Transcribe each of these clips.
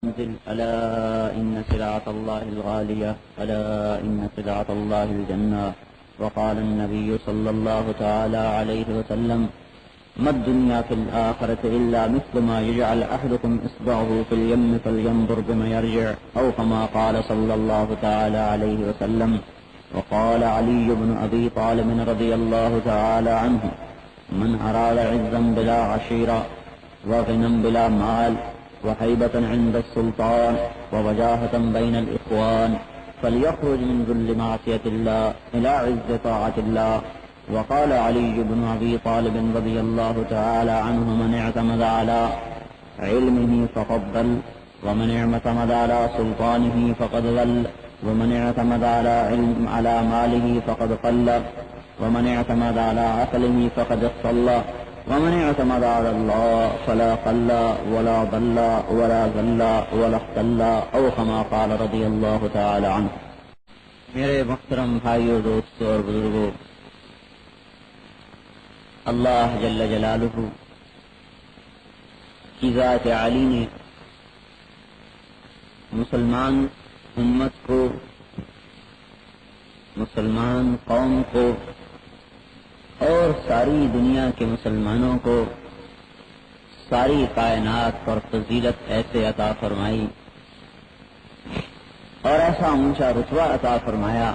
ألا إن سلعة الله الغالية ألا إن سلعة الله الجنة. وقال النبي صلى الله تعالى عليه وسلم ما الدنيا في الآخرة إلا مثل ما يجعل أحدكم إصبعه في اليم فلينظر بما يرجع أو كما قال صلى الله تعالى عليه وسلم. وقال علي بن أبي طالب رضي الله تعالى عنه من أراد عزا بلا عشيرة وغنى بلا مال وهيبة عند السلطان ووجاهة بين الإخوان فليخرج من ذل معصية الله إلى عز طاعة الله. وقال علي بن أبي طالب رضي الله تعالى عنه من اعتمد على علمه فقد ضل ومن اعتمد على سلطانه فقد ضل ومن اعتمد على ماله فقد قل ومن اعتمد على عقله فقد اختل ومن اعتمد على الله فلا قل ولا ضل ولا ذل ولا اختل او كما قال رضی اللہ تعالی عنہ. میرے محترم بھائیو، دوستو اور بزرگوں، اللہ جل جلالہ کی ذات عالی نے مسلمان امت کو، مسلمان قوم کو اور ساری دنیا کے مسلمانوں کو ساری کائنات پر فضیلت ایسے عطا فرمائی اور ایسا اونچا رتبہ عطا فرمایا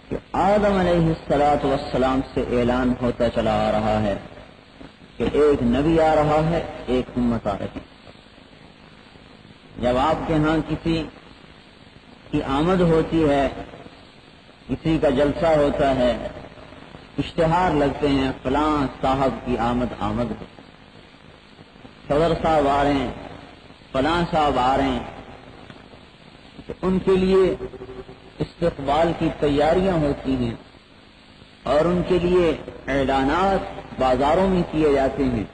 کہ آدم علیہ السلام سے اعلان ہوتا چلا آ رہا ہے کہ ایک نبی آ رہا ہے، ایک امت آ رہی ہے. جب آپ کے ہاں کسی کی آمد ہوتی ہے، کسی کا جلسہ ہوتا ہے، اشتہار لگتے ہیں فلاں صاحب کی آمد ہو، صدر صاحب آ رہے ہیں، فلاں صاحب آ رہے ہیں، تو ان کے لیے استقبال کی تیاریاں ہوتی ہیں اور ان کے لیے اعلانات بازاروں میں کیے جاتے ہیں.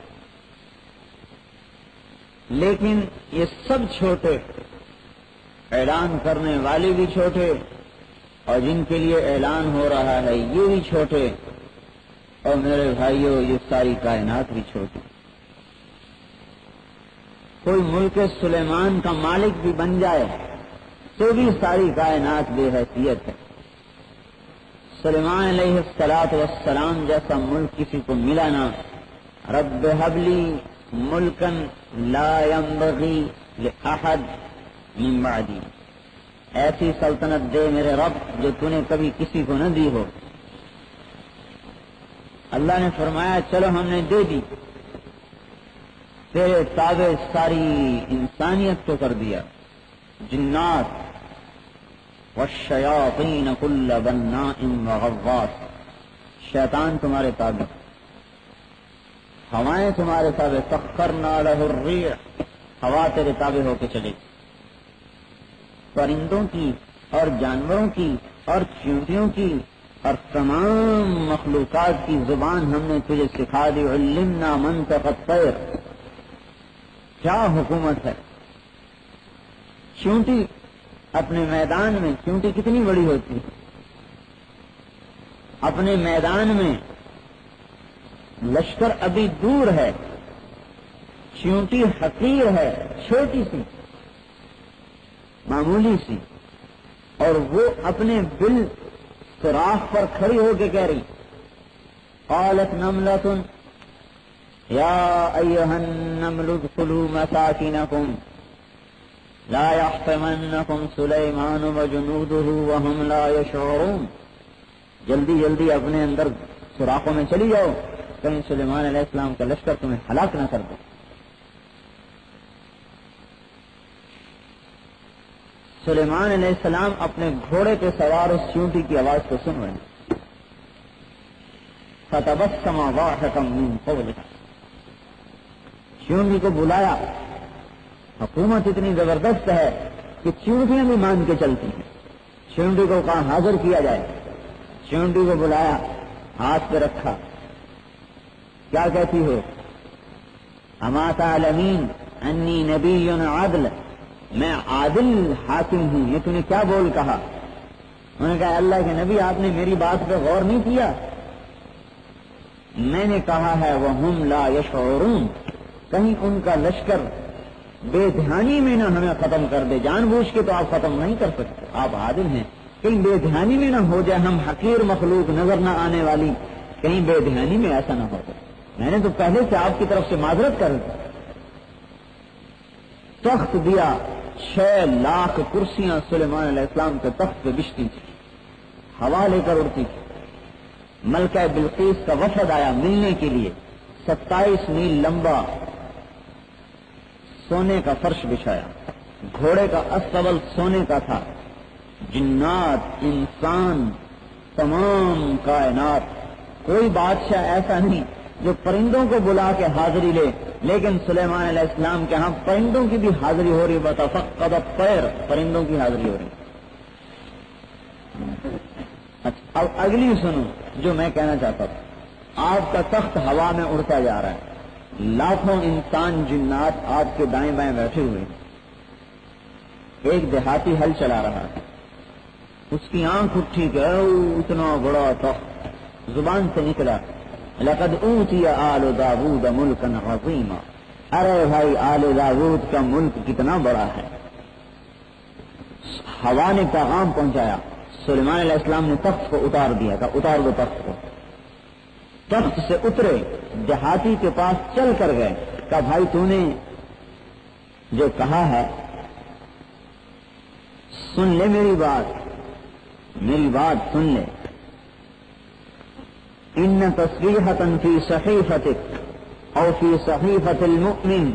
لیکن یہ سب چھوٹے، اعلان کرنے والے بھی چھوٹے اور جن کے لیے اعلان ہو رہا ہے یہ بھی چھوٹے، اور میرے بھائیوں یہ ساری کائنات بھی چھوٹی. کوئی ملک سلیمان کا مالک بھی بن جائے تو بھی ساری کائنات بے حیثیت ہے. سلیمان علیہ السلام جیسا ملک کسی کو ملا نہ. رب هب لی ملکن لا ينبغی لأحد من بعدی، ایسی سلطنت دے میرے رب جو تو نے کبھی کسی کو نہ دی ہو. اللہ نے فرمایا چلو ہم نے دے دی، تیرے تابع ساری انسانیت کو کر دیا. جنات والشیاطین کل بناء وغواص، شیطان تمہارے تابع، ہوائیں تمہارے تابع، سخرنا لہ الریح، ہوا تیرے تابع ہو کے چلے. پرندوں کی اور جانوروں کی اور چیونٹیوں کی اور تمام مخلوقات کی زبان ہم نے تجھے سکھا دی. علمنا منطق الطیر، کیا حکومت ہے. چیونٹی اپنے میدان میں، چیونٹی کتنی بڑی ہوتی ہے، اپنے میدان میں لشکر ابھی دور ہے، چیونٹی حقیر ہے، چھوٹی سی، معمولی سی، اور وہ اپنے بل سوراخ پر کھڑی ہو کے کہہ رہی قالت نملۃ یا ایھا النمل ادخلوا مساکنکم لا یحطمنکم سلیمان وجنودہ وہم لا یشعرون. جلدی جلدی اپنے اندر سوراخوں میں چلی جاؤ، کہیں سلیمان علیہ السلام کا لشکر تمہیں ہلاک نہ کر دے. سلیمان علیہ السلام اپنے گھوڑے پہ سوار اس چیونٹی کی آواز کو سن رہے ہیں. فتبسم ضاحكا من قولها، چیونٹی کو بلایا. حکومت اتنی زبردست ہے کہ چیونٹیاں بھی مان کے چلتی ہیں. چیونٹی کو کہاں حاضر کیا جائے، چیونٹی کو بلایا، ہاتھ پہ رکھا. کیا کہتی ہو؟ اما تعلمین انی نبی عدل، میں عادل حاکم ہوں. یہ تو نے کیا بول کہا؟ انہوں نے کہا اللہ کے نبی آپ نے میری بات پہ غور نہیں کیا. میں نے کہا ہے وہم لا یشعرون، کہیں ان کا لشکر بے دھیانی میں نہ ہمیں ختم کر دے. جان بوجھ کے تو آپ ختم نہیں کر سکتے, آپ عادل ہیں. کہیں بے دھیانی میں نہ ہو جائے, ہم حقیر مخلوق نظر نہ آنے والی, کہیں بے دھیانی میں ایسا نہ ہو جائے. میں نے تو پہلے سے آپ کی طرف سے معذرت کر دی. تخت دیا, 6 لاکھ کرسیاں سلیمان علیہ السلام کے تخت پہ بچتی تھی, ہوا لے کر اڑتی تھی. ملکہ بلقیس کا وفد آیا ملنے کے لیے, 27 میل لمبا سونے کا فرش بچھایا, گھوڑے کا استبل سونے کا تھا. جنات, انسان, تمام کائنات, کوئی بادشاہ ایسا نہیں جو پرندوں کو بلا کے حاضری لے, لیکن سلیمان علیہ السلام کے ہاں پرندوں کی بھی حاضری ہو رہی. بتفقد الطیر, پرندوں کی حاضری ہو رہی. اچھا, اب اگلی سنو جو میں کہنا چاہتا تھا. آپ کا تخت ہوا میں اڑتا جا رہا ہے, لاکھوں انسان جنات آپ کے دائیں بائیں بیٹھے ہوئے. ایک دیہاتی ہل چلا رہا ہے, اس کی آنکھ اٹھی کہ اتنا بڑا تخت, زبان سے نکلا لقد اوتی آل داود ملکا عظیما. ارے بھائی, آل داود کا ملک کتنا بڑا ہے. ہوا نے پیغام پہنچایا, سلیمان علیہ السلام نے تخت کو اتار دیا تھا, اتار دو تخت کو. تخت سے اترے, دیہاتی کے پاس چل کر گئے, کہا بھائی تو نے جو کہا ہے سن لے میری بات سن لے. ان تصریحۃ فی صحیفتک او فی صحیفۃ المؤمن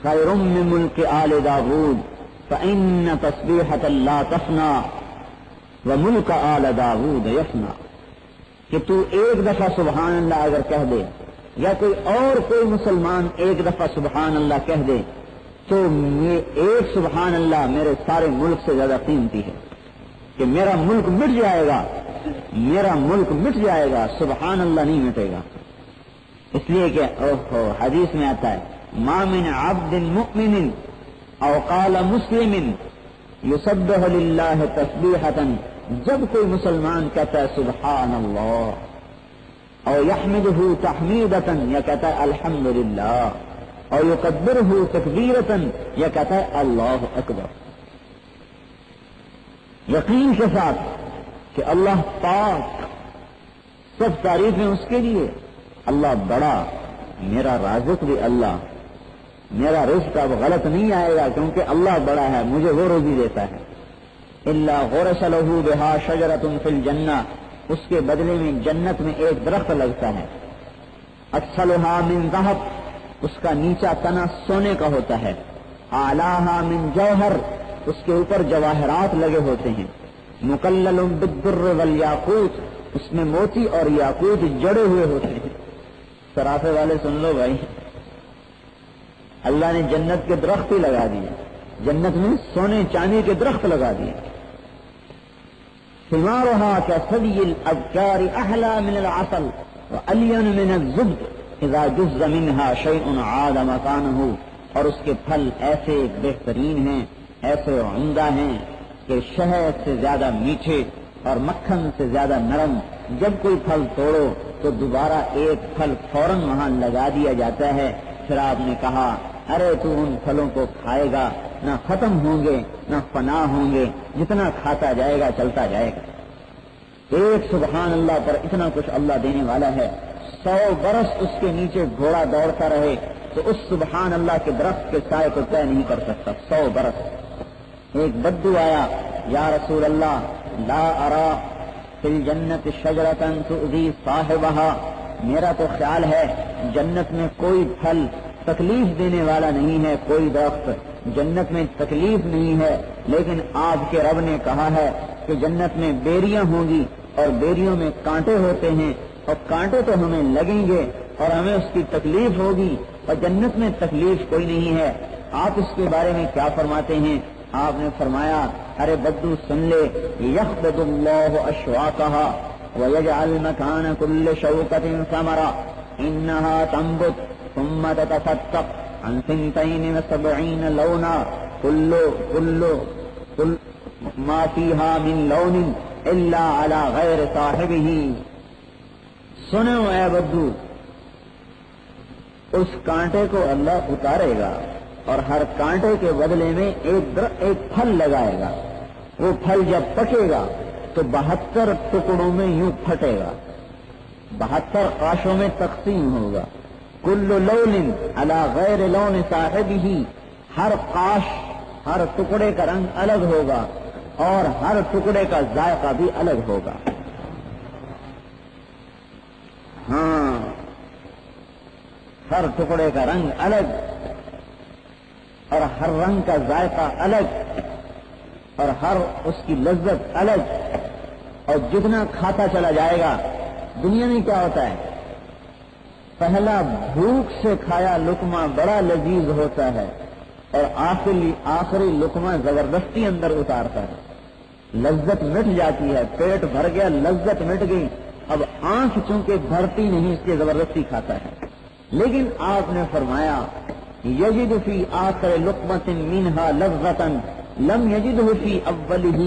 خیر من ملک آل داود فإن تصبیحۃ لا تفنی وملک آل داود یفنی. کہ تو ایک دفعہ سبحان اللہ اگر کہہ دے, یا کوئی مسلمان ایک دفعہ سبحان اللہ کہہ دے, تو ایک سبحان اللہ میرے سارے ملک سے زیادہ قیمتی ہے. کہ میرا ملک مٹ جائے گا, سبحان اللہ نہیں مٹے گا. اس لیے کہ حدیث میں آتا ہے, ما من عبد مؤمن او قال مسلم یسبح للہ تسبیحۃ, جب کوئی مسلمان کہتا ہے سبحان اللہ, اور یحمدہ تحمیدۃ, یا کہتا ہے الحمدللہ, اور یکبرہ تکبیرۃ, یا کہتا ہے اللہ اکبر, یقین کے ساتھ کہ اللہ پاک, سب تعریفیں اس کے لیے, اللہ بڑا, میرا رازق بھی اللہ, میرا رزق اب غلط نہیں آئے گا کیونکہ اللہ بڑا ہے, مجھے وہ روزی دیتا ہے. الا غرس له بها شجرۃ فی الجنہ, اس کے بدلے میں جنت میں ایک درخت لگتا ہے. اصلها من ذهب, اس کا نیچا تنا سونے کا ہوتا ہے. اعلاها من جوہر, اس کے اوپر جواہرات لگے ہوتے ہیں. مکلل بالدر والیاقوت, اس میں موتی اور یاقوت جڑے ہوئے ہوتے ہیں. سرافے والے سن لو بھائی, اللہ نے جنت کے درخت ہی لگا دیے, جنت میں سونے چاندی کے درخت لگا دیے. ثمارها كثدي الأبكار أحلى من العسل وألين من الزبد إذا جز منها شيء عاد مكانه, اور اس کے پھل ایسے بہترین ہیں, ایسے عمدہ ہیں کہ شہد سے زیادہ میٹھے اور مکھن سے زیادہ نرم. جب کوئی پھل توڑو تو دوبارہ ایک پھل فوراً وہاں لگا دیا جاتا ہے. پھر آپ نے کہا ارے تو ان پھلوں کو کھائے گا, نہ ختم ہوں گے نہ فنا ہوں گے, جتنا کھاتا جائے گا چلتا جائے گا. ایک سبحان اللہ پر اتنا کچھ اللہ دینے والا ہے. 100 برس اس کے نیچے گھوڑا دوڑتا رہے تو اس سبحان اللہ کے درخت کے سائے کو طے نہیں کر سکتا. 100 برس. ایک بدو آیا, یا رسول اللہ لا ارا فی الجنت شجرۃ تؤذی صاحبها, میرا تو خیال ہے جنت میں کوئی پھل تکلیف دینے والا نہیں ہے, کوئی درخت جنت میں تکلیف نہیں ہے, لیکن آپ کے رب نے کہا ہے کہ جنت میں بیریاں ہوں گی اور بیریوں میں کانٹے ہوتے ہیں, اور کانٹے تو ہمیں لگیں گے اور ہمیں اس کی تکلیف ہوگی, اور جنت میں تکلیف کوئی نہیں ہے. آپ اس کے بارے میں کیا فرماتے ہیں؟ آپ نے فرمایا ارے بدو سن لے, یخبط اللہ اشواقها ویجعل مکان کل شوکۃ ثمرا انها تنبت ثم تتفتق عن 72 لونا كل ما فيها من لون الا على غير صاحبه. سنو اے بدو, اس کانٹے کو اللہ اتارے گا اور ہر کانٹے کے بدلے میں ایک پھل لگائے گا. وہ پھل جب پکے گا تو 72 ٹکڑوں میں یوں پھٹے گا، 72 قاشوں میں تقسیم ہوگا. کل لون علی غیر لون صاحبہ، ہر قاش، ہر ٹکڑے کا رنگ الگ ہوگا اور ہر ٹکڑے کا ذائقہ بھی الگ ہوگا. ہاں، ہر ٹکڑے کا رنگ الگ اور ہر رنگ کا ذائقہ الگ اور ہر اس کی لذت الگ. اور جتنا کھاتا چلا جائے گا، دنیا میں کیا ہوتا ہے، پہلا بھوک سے کھایا لقمہ بڑا لذیذ ہوتا ہے اور آخری لقمہ زبردستی اندر اتارتا ہے. لذت مٹ جاتی ہے، پیٹ بھر گیا، لذت مٹ گئی، اب آنکھ چونکہ بھرتی نہیں اس لیے زبردستی کھاتا ہے. لیکن آپ نے فرمایا یجد فی آخر لقمۃ منہا لذۃ لم یجدہ فی اولہ،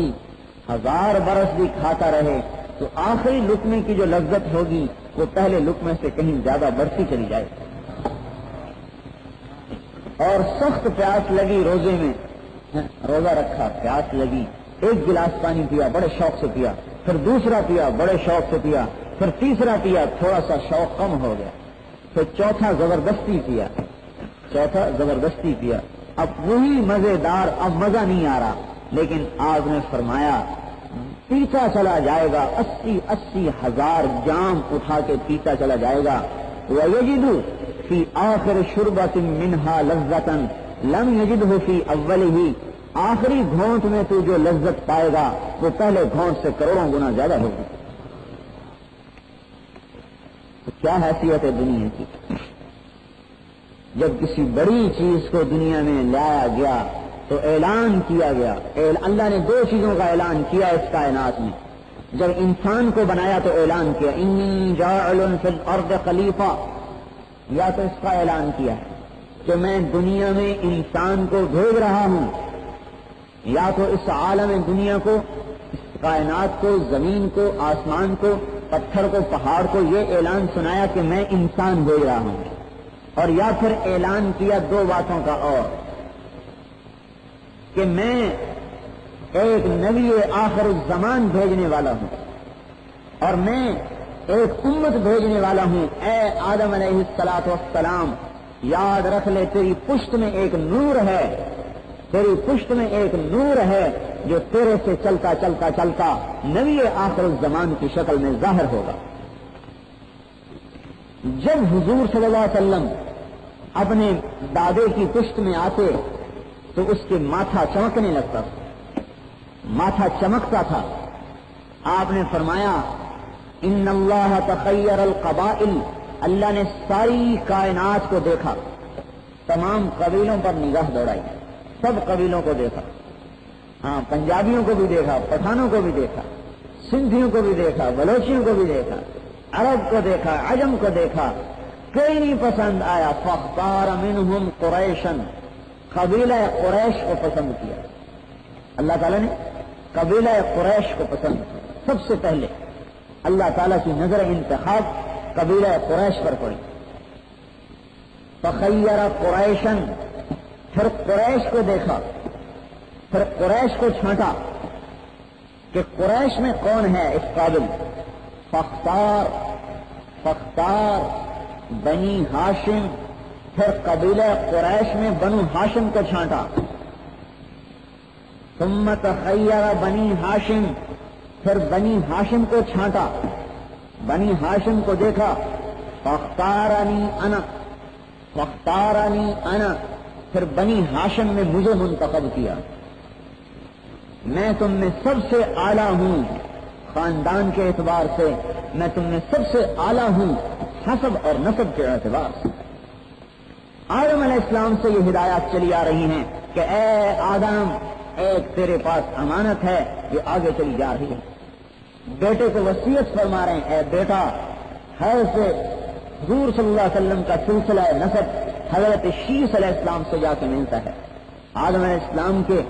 1000 برس بھی کھاتا رہے تو آخری لقمے کی جو لذت ہوگی وہ پہلے لقمے سے کہیں زیادہ بڑھتی چلی جائے. اور سخت پیاس لگی روزے میں، روزہ رکھا، پیاس لگی، 1 گلاس پانی پیا، بڑے شوق سے پیا، پھر دوسرا پیا، بڑے شوق سے پیا، پھر تیسرا پیا، تھوڑا سا شوق کم ہو گیا، پھر چوتھا زبردستی پیا. اب وہی مزیدار، اب مزہ نہیں آ رہا، لیکن آپ نے فرمایا پیتا چلا جائے گا، 80,000 جام اٹھا کے پیتا چلا جائے گا. وَيَجِدُ فِي آخِرِ شُرْبَةٍ مِّنْهَا لَذَّةً لَمْ يَجِدْهُ فِي أَوَّلِهِ، آخری گھونٹ میں تو جو لذت پائے گا وہ پہلے گھونٹ سے کروڑوں گنا زیادہ ہوگی. تو کیا حیثیت ہے دنیا کی؟ جب کسی بڑی چیز کو دنیا میں لایا گیا تو اعلان کیا گیا. اللہ نے 2 چیزوں کا اعلان کیا اس کائنات میں. جب انسان کو بنایا تو اعلان کیا انی جاعل فی الارض خلیفہ، یا تو اس کا اعلان کیا کہ میں دنیا میں انسان کو بھیج رہا ہوں، یا تو اس عالم دنیا کو، اس کائنات کو، زمین کو، آسمان کو، پتھر کو، پہاڑ کو یہ اعلان سنایا کہ میں انسان بھیج رہا ہوں. اور یا پھر اعلان کیا 2 باتوں کا اور، کہ میں ایک نبی آخر الزمان بھیجنے والا ہوں اور میں ایک امت بھیجنے والا ہوں. اے آدم علیہ السلام، یاد رکھ لے تیری پشت میں ایک نور ہے، تیری پشت میں ایک نور ہے جو تیرے سے چلتا چلتا چلتا نبی آخر الزمان کی شکل میں ظاہر ہوگا. جب حضور صلی اللہ علیہ وسلم اپنے دادے کی پشت میں آتے تو اس کے ماتھا چمکنے لگتا تھا، ماتھا چمکتا تھا. آپ نے فرمایا ان اللہ تخیر القبائل، اللہ نے ساری کائنات کو دیکھا، تمام قبیلوں پر نگاہ دوڑائی، سب قبیلوں کو دیکھا. ہاں، پنجابیوں کو بھی دیکھا، پٹھانوں کو بھی دیکھا، سندھیوں کو بھی دیکھا، بلوچیوں کو بھی دیکھا، عرب کو دیکھا، عجم کو دیکھا، کوئی نہیں پسند آیا. فاختار منہم قریشا، قبیلہ قریش کو پسند کیا. اللہ تعالیٰ نے قبیلہ قریش کو پسند کیا. سب سے پہلے اللہ تعالیٰ کی نظر انتخاب قبیلہ قریش پر پڑی. فخیر قریشا، پھر قریش کو دیکھا، پھر قریش کو چھانٹا کہ قریش میں کون ہے اس قابل. فاختار بنی ہاشم، پھر قبیلہ قریش میں بنو ہاشم کو چھانٹا. ثم تخیر بنی ہاشم، پھر بنی ہاشم کو چھانٹا، بنی ہاشم کو دیکھا. فاختارنی انا، پھر بنی ہاشم میں مجھے منتخب کیا. میں تم میں سب سے اعلیٰ ہوں، خاندان کے اعتبار سے میں تم میں سب سے اعلیٰ ہوں، حسب اور نسب کے اعتبار سے. آدم علیہ السلام سے یہ ہدایات چلی آ رہی ہیں کہ اے آدم، ایک تیرے پاس امانت ہے جو آگے چلی جا رہی ہے. بیٹے کو وصیت فرما رہے ہیں، اے بیٹا، حضرت حضور صلی اللہ علیہ وسلم کا سلسلہ نسب حضرت شیس علیہ السلام سے جا کے ملتا ہے. آدم علیہ السلام کے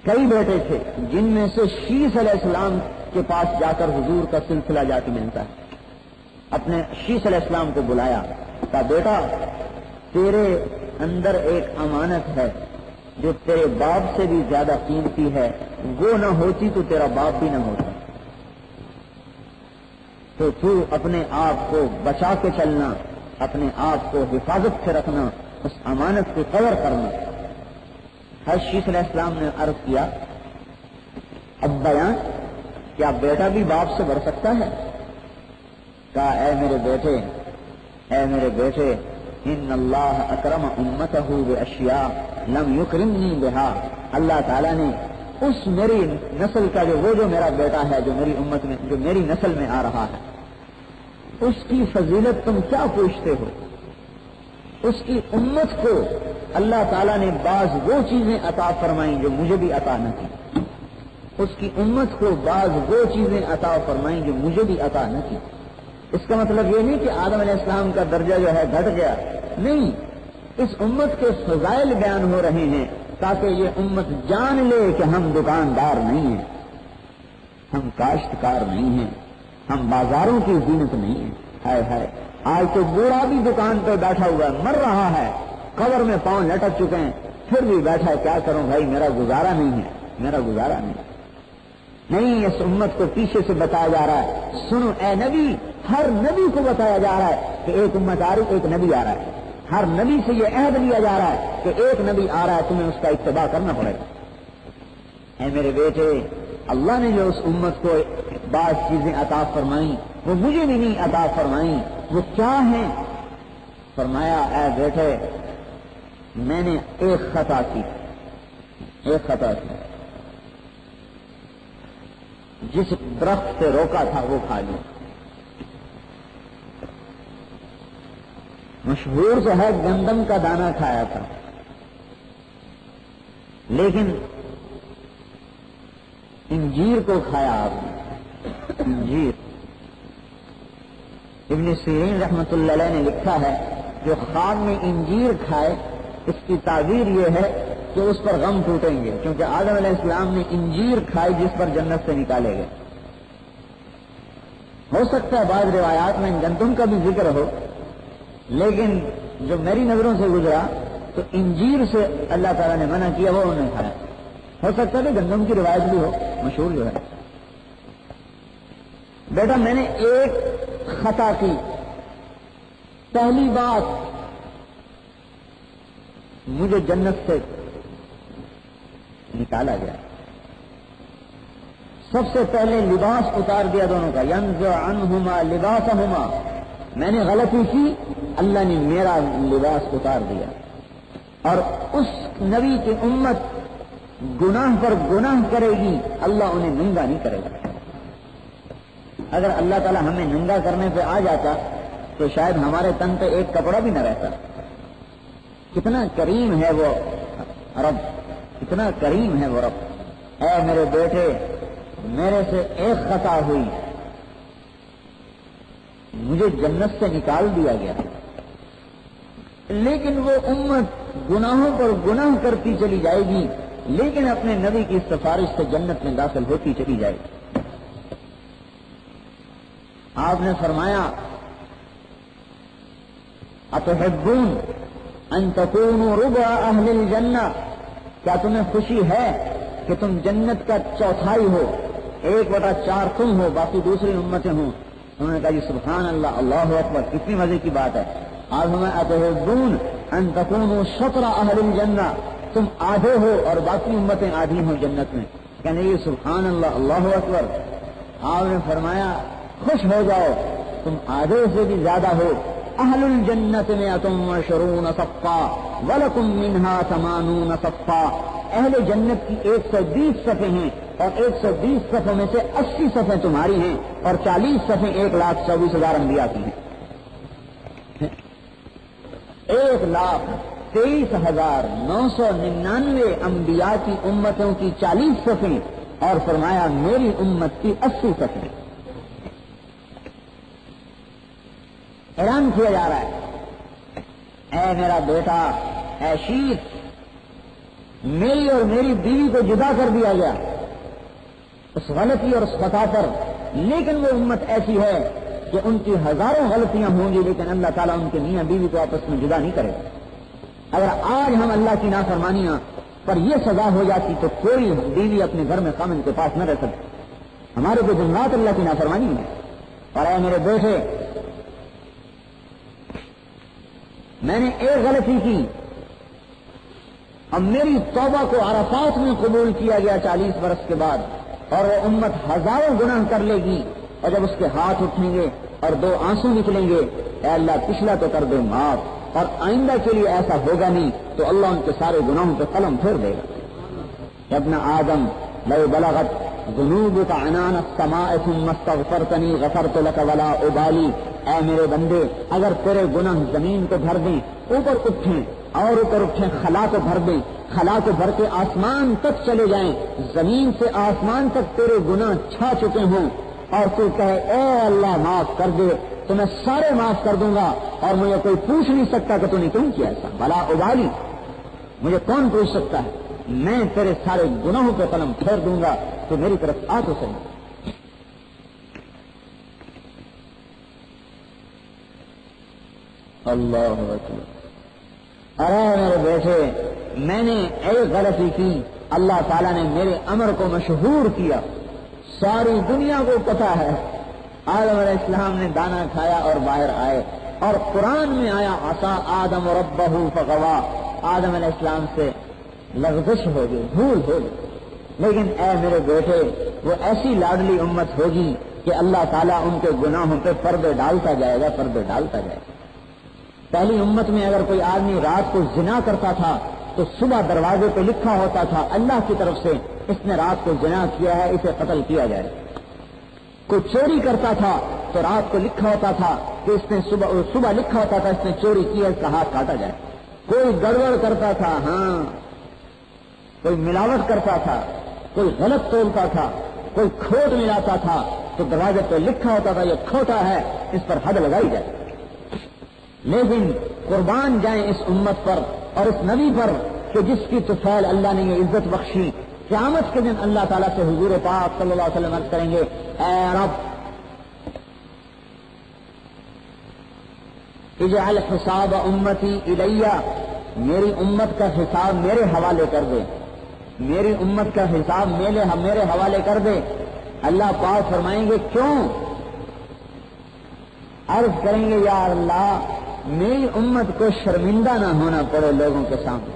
کئی بیٹے تھے جن میں سے شیس علیہ السلام کے پاس جا کر حضور کا سلسلہ جا کے ملتا ہے. اپنے شیس علیہ السلام کو بلایا کہ بیٹا تیرے اندر ایک امانت ہے جو تیرے باپ سے بھی زیادہ قیمتی ہے، وہ نہ ہوتی تو تیرا باپ بھی نہ ہوتا، تو اپنے آپ کو بچا کے چلنا، اپنے آپ کو حفاظت سے رکھنا، اس امانت کو قدر کرنا۔ حضرت شیخ علیہ السلام نے عرض کیا، اب بیان کیا بیٹا بھی باپ سے بڑھ سکتا ہے؟ کہا اے میرے بیٹے ان اللہ اکرم امتہ باشیاء لم یکرمنی بہا، اللہ تعالیٰ نے اس میری نسل کا جو میرا بیٹا ہے، جو میری امت میں، جو میری نسل میں آ رہا ہے، اس کی فضیلت تم کیا پوچھتے ہو؟ اس کی امت کو اللہ تعالیٰ نے بعض وہ چیزیں عطا فرمائیں جو مجھے بھی عطا نہ کی، اس کی امت کو بعض وہ چیزیں عطا فرمائیں جو مجھے بھی عطا نہ کی۔ اس کا مطلب یہ نہیں کہ آدم علیہ السلام کا درجہ جو ہے گھٹ گیا، نہیں، اس امت کے فضائل بیان ہو رہے ہیں تاکہ یہ امت جان لے کہ ہم دکاندار نہیں ہیں، ہم کاشتکار نہیں ہیں، ہم بازاروں کی زینت نہیں ہیں۔ ہائے ہائے، آج تو بوڑھا بھی دکان پہ بیٹھا ہوا ہے، مر رہا ہے، قبر میں پاؤں لٹک چکے ہیں، پھر بھی بیٹھا ہے، کیا کروں بھائی، میرا گزارا نہیں ہے، میرا گزارا نہیں۔ اس امت کو پیچھے سے بتایا جا رہا ہے، سنو اے نبی، ہر نبی کو بتایا جا رہا ہے کہ ایک امت آ رہی، ایک نبی آ رہا ہے، ہر نبی سے یہ عہد لیا جا رہا ہے کہ ایک نبی آ رہا ہے، تمہیں اس کا اتباع کرنا پڑے گا۔ اے میرے بیٹے، اللہ نے جو اس امت کو بعض چیزیں عطا فرمائیں وہ مجھے بھی نہیں عطا فرمائیں، وہ کیا ہیں؟ فرمایا اے بیٹے، میں نے ایک خطا کی، جس درخت سے روکا تھا وہ کھا لیا۔ مشہور تو ہے گندم کا دانہ کھایا تھا، لیکن انجیر کو کھایا آپ نے، انجیر۔ ابن سیرین رحمۃ اللہ علیہ نے لکھا ہے جو خواب میں انجیر کھائے اس کی تعبیر یہ ہے کہ اس پر غم ٹوٹیں گے، کیونکہ آدم علیہ السلام نے انجیر کھائی جس پر جنت سے نکالے گئے۔ ہو سکتا ہے بعض روایات میں گندم کا بھی ذکر ہو، لیکن جو میری نظروں سے گزرا تو انجیر سے اللہ تعالیٰ نے منع کیا، وہ انہوں نے کھایا۔ ہو سکتا ہے کہ گندم کی روایت بھی ہو، مشہور جو ہے۔ بیٹا میں نے ایک خطا کی، پہلی بات مجھے جنت سے نکالا گیا، سب سے پہلے لباس اتار دیا دونوں کا، ینزع عنہما لباسہما، میں نے غلطی کی، اللہ نے میرا لباس اتار دیا۔ اور اس نبی کی امت گناہ پر گناہ کرے گی، اللہ انہیں ننگا نہیں کرے گا۔ اگر اللہ تعالیٰ ہمیں ننگا کرنے پہ آ جاتا تو شاید ہمارے تن پہ ایک کپڑا بھی نہ رہتا۔ کتنا کریم ہے وہ رب، کتنا کریم ہے وہ رب۔ اے میرے بیٹے، میرے سے ایک خطا ہوئی، مجھے جنت سے نکال دیا گیا، لیکن وہ امت گناہوں پر گناہ کرتی چلی جائے گی، لیکن اپنے نبی کی سفارش سے جنت میں داخل ہوتی چلی جائے گی۔ آپ نے فرمایا اتحبون ان تکونوا ربع اہل الجنہ، کیا تمہیں خوشی ہے کہ تم جنت کا چوتھائی ہو، 1/4 تم ہو، باقی دوسری امتیں ہوں؟ انہوں نے کہا جی سبحان اللہ، اللہ اکبر، کتنی مزے کی بات ہے۔ آپ ہمیں اتحبون ان تکونوا شطر اہل الجنہ، تم آدھے ہو اور باقی امتیں آدھی ہوں جنت میں، کہنے یہ سبحان اللہ، اللہ اکبر۔ آپ نے فرمایا خوش ہو جاؤ، تم آدھے سے بھی زیادہ ہو۔ اہل الجنت میں 120 صفا ولکم منہا 80 صفا، اہل جنت کی 120 صفیں ہیں اور 120 صفوں میں سے 80 صفیں تمہاری ہیں اور 40 صفیں 1,24,000 انبیاء کی ہیں۔ 1,23,999 انبیاء کی امتوں کی 40 صفیں اور فرمایا میری امت کی 80 صفیں۔ اعلان کیا جا رہا ہے اے میرا بیٹا، اے شیخ، میری اور میری بیوی کو جدا کر دیا گیا اس غلطی اور اس خطا پر، لیکن وہ امت ایسی ہے کہ ان کی ہزاروں غلطیاں ہوں گی لیکن اللہ تعالیٰ ان کے میاں بیوی کو آپس میں جدا نہیں کرے گا۔ اگر آج ہم اللہ کی نافرمانیاں پر یہ سزا ہو جاتی تو کوئی بیوی اپنے گھر میں خامن کے پاس نہ رہ سکتی۔ ہمارے کو دن رات اللہ کی نافرمانی ہے۔ اور اے میرے بیٹے، میں نے ایک غلطی کی، اب میری توبہ کو عرفات میں قبول کیا گیا 40 برس کے بعد، اور وہ امت ہزاروں گناہ کر لے گی، اور جب اس کے ہاتھ اٹھیں گے اور 2 آنسو نکلیں گے، اے اللہ پچھلا تو کر دے معاف، اور آئندہ کے لیے ایسا ہوگا نہیں، تو اللہ ان کے سارے گناہوں پہ قلم پھیر دے گا۔ ابن آدم لو بلغت ذنوبک عنان السماء ثم استغفرتنی غفرت لک ولا ابالی، اے میرے بندے اگر تیرے گناہ زمین کو بھر دیں، اوپر اٹھیں اور اوپر اٹھیں، خلا کو بھر دیں، خلا کو بھر کے آسمان تک چلے جائیں، زمین سے آسمان تک تیرے گناہ چھا چکے ہوں، اور تو کہے اے اللہ معاف کر دے، تو میں سارے معاف کر دوں گا، اور مجھے کوئی پوچھ نہیں سکتا کہ تو نے کیوں کیا ایسا، بلا ابالی، مجھے کون پوچھ سکتا ہے، میں تیرے سارے گناہوں پہ قلم پھیر دوں گا، تو میری طرف آ تو صحیح۔ اللہ اکبر۔ ارے میرے بیٹے، میں نے ایک غلطی کی، اللہ تعالیٰ نے میرے امر کو مشہور کیا، ساری دنیا کو پتا ہے۔ آدم علیہ السلام نے دانا کھایا اور باہر آئے، اور قرآن میں آیا عصا آدم ربہ فغوا، آدم علیہ السلام سے لغزش ہو گئی، بھول ہو گئی۔ لیکن اے میرے بیٹے، وہ ایسی لاڈلی امت ہوگی کہ اللہ تعالیٰ ان کے گناہوں پہ پردے ڈالتا جائے گا، پردے ڈالتا جائے گا۔ پہلی امت میں اگر کوئی آدمی رات کو زنا کرتا تھا تو صبح دروازے پہ لکھا ہوتا تھا اللہ کی طرف سے اس نے رات کو زنا کیا ہے، اسے قتل کیا جائے۔ کوئی چوری کرتا تھا تو رات کو لکھا ہوتا تھا کہ اس نے صبح لکھا ہوتا تھا اس نے چوری کی ہے، اس کا ہاتھ کاٹا جائے۔ کوئی گڑبڑ کرتا تھا، ہاں کوئی ملاوٹ کرتا تھا، کوئی غلط تولتا تھا، کوئی کھوٹ ملاتا تھا تو دروازے پہ لکھا ہوتا تھا یہ کھوٹا ہے، اس پر حد لگائی جائے۔ لیکن قربان جائیں اس امت پر اور اس نبی پر کہ جس کی طفیل اللہ نے یہ عزت بخشی، قیامت کے دن اللہ تعالیٰ سے حضور پاک صلی اللہ علیہ وسلم عرض کریں گے، اے رب اجعل حساب امتی الیہ، میری امت کا حساب میرے حوالے کر دے، میری امت کا حساب میرے حوالے کر دے۔ اللہ پاک فرمائیں گے کیوں؟ عرض کریں گے یا اللہ میری امت کو شرمندہ نہ ہونا پڑے لوگوں کے سامنے،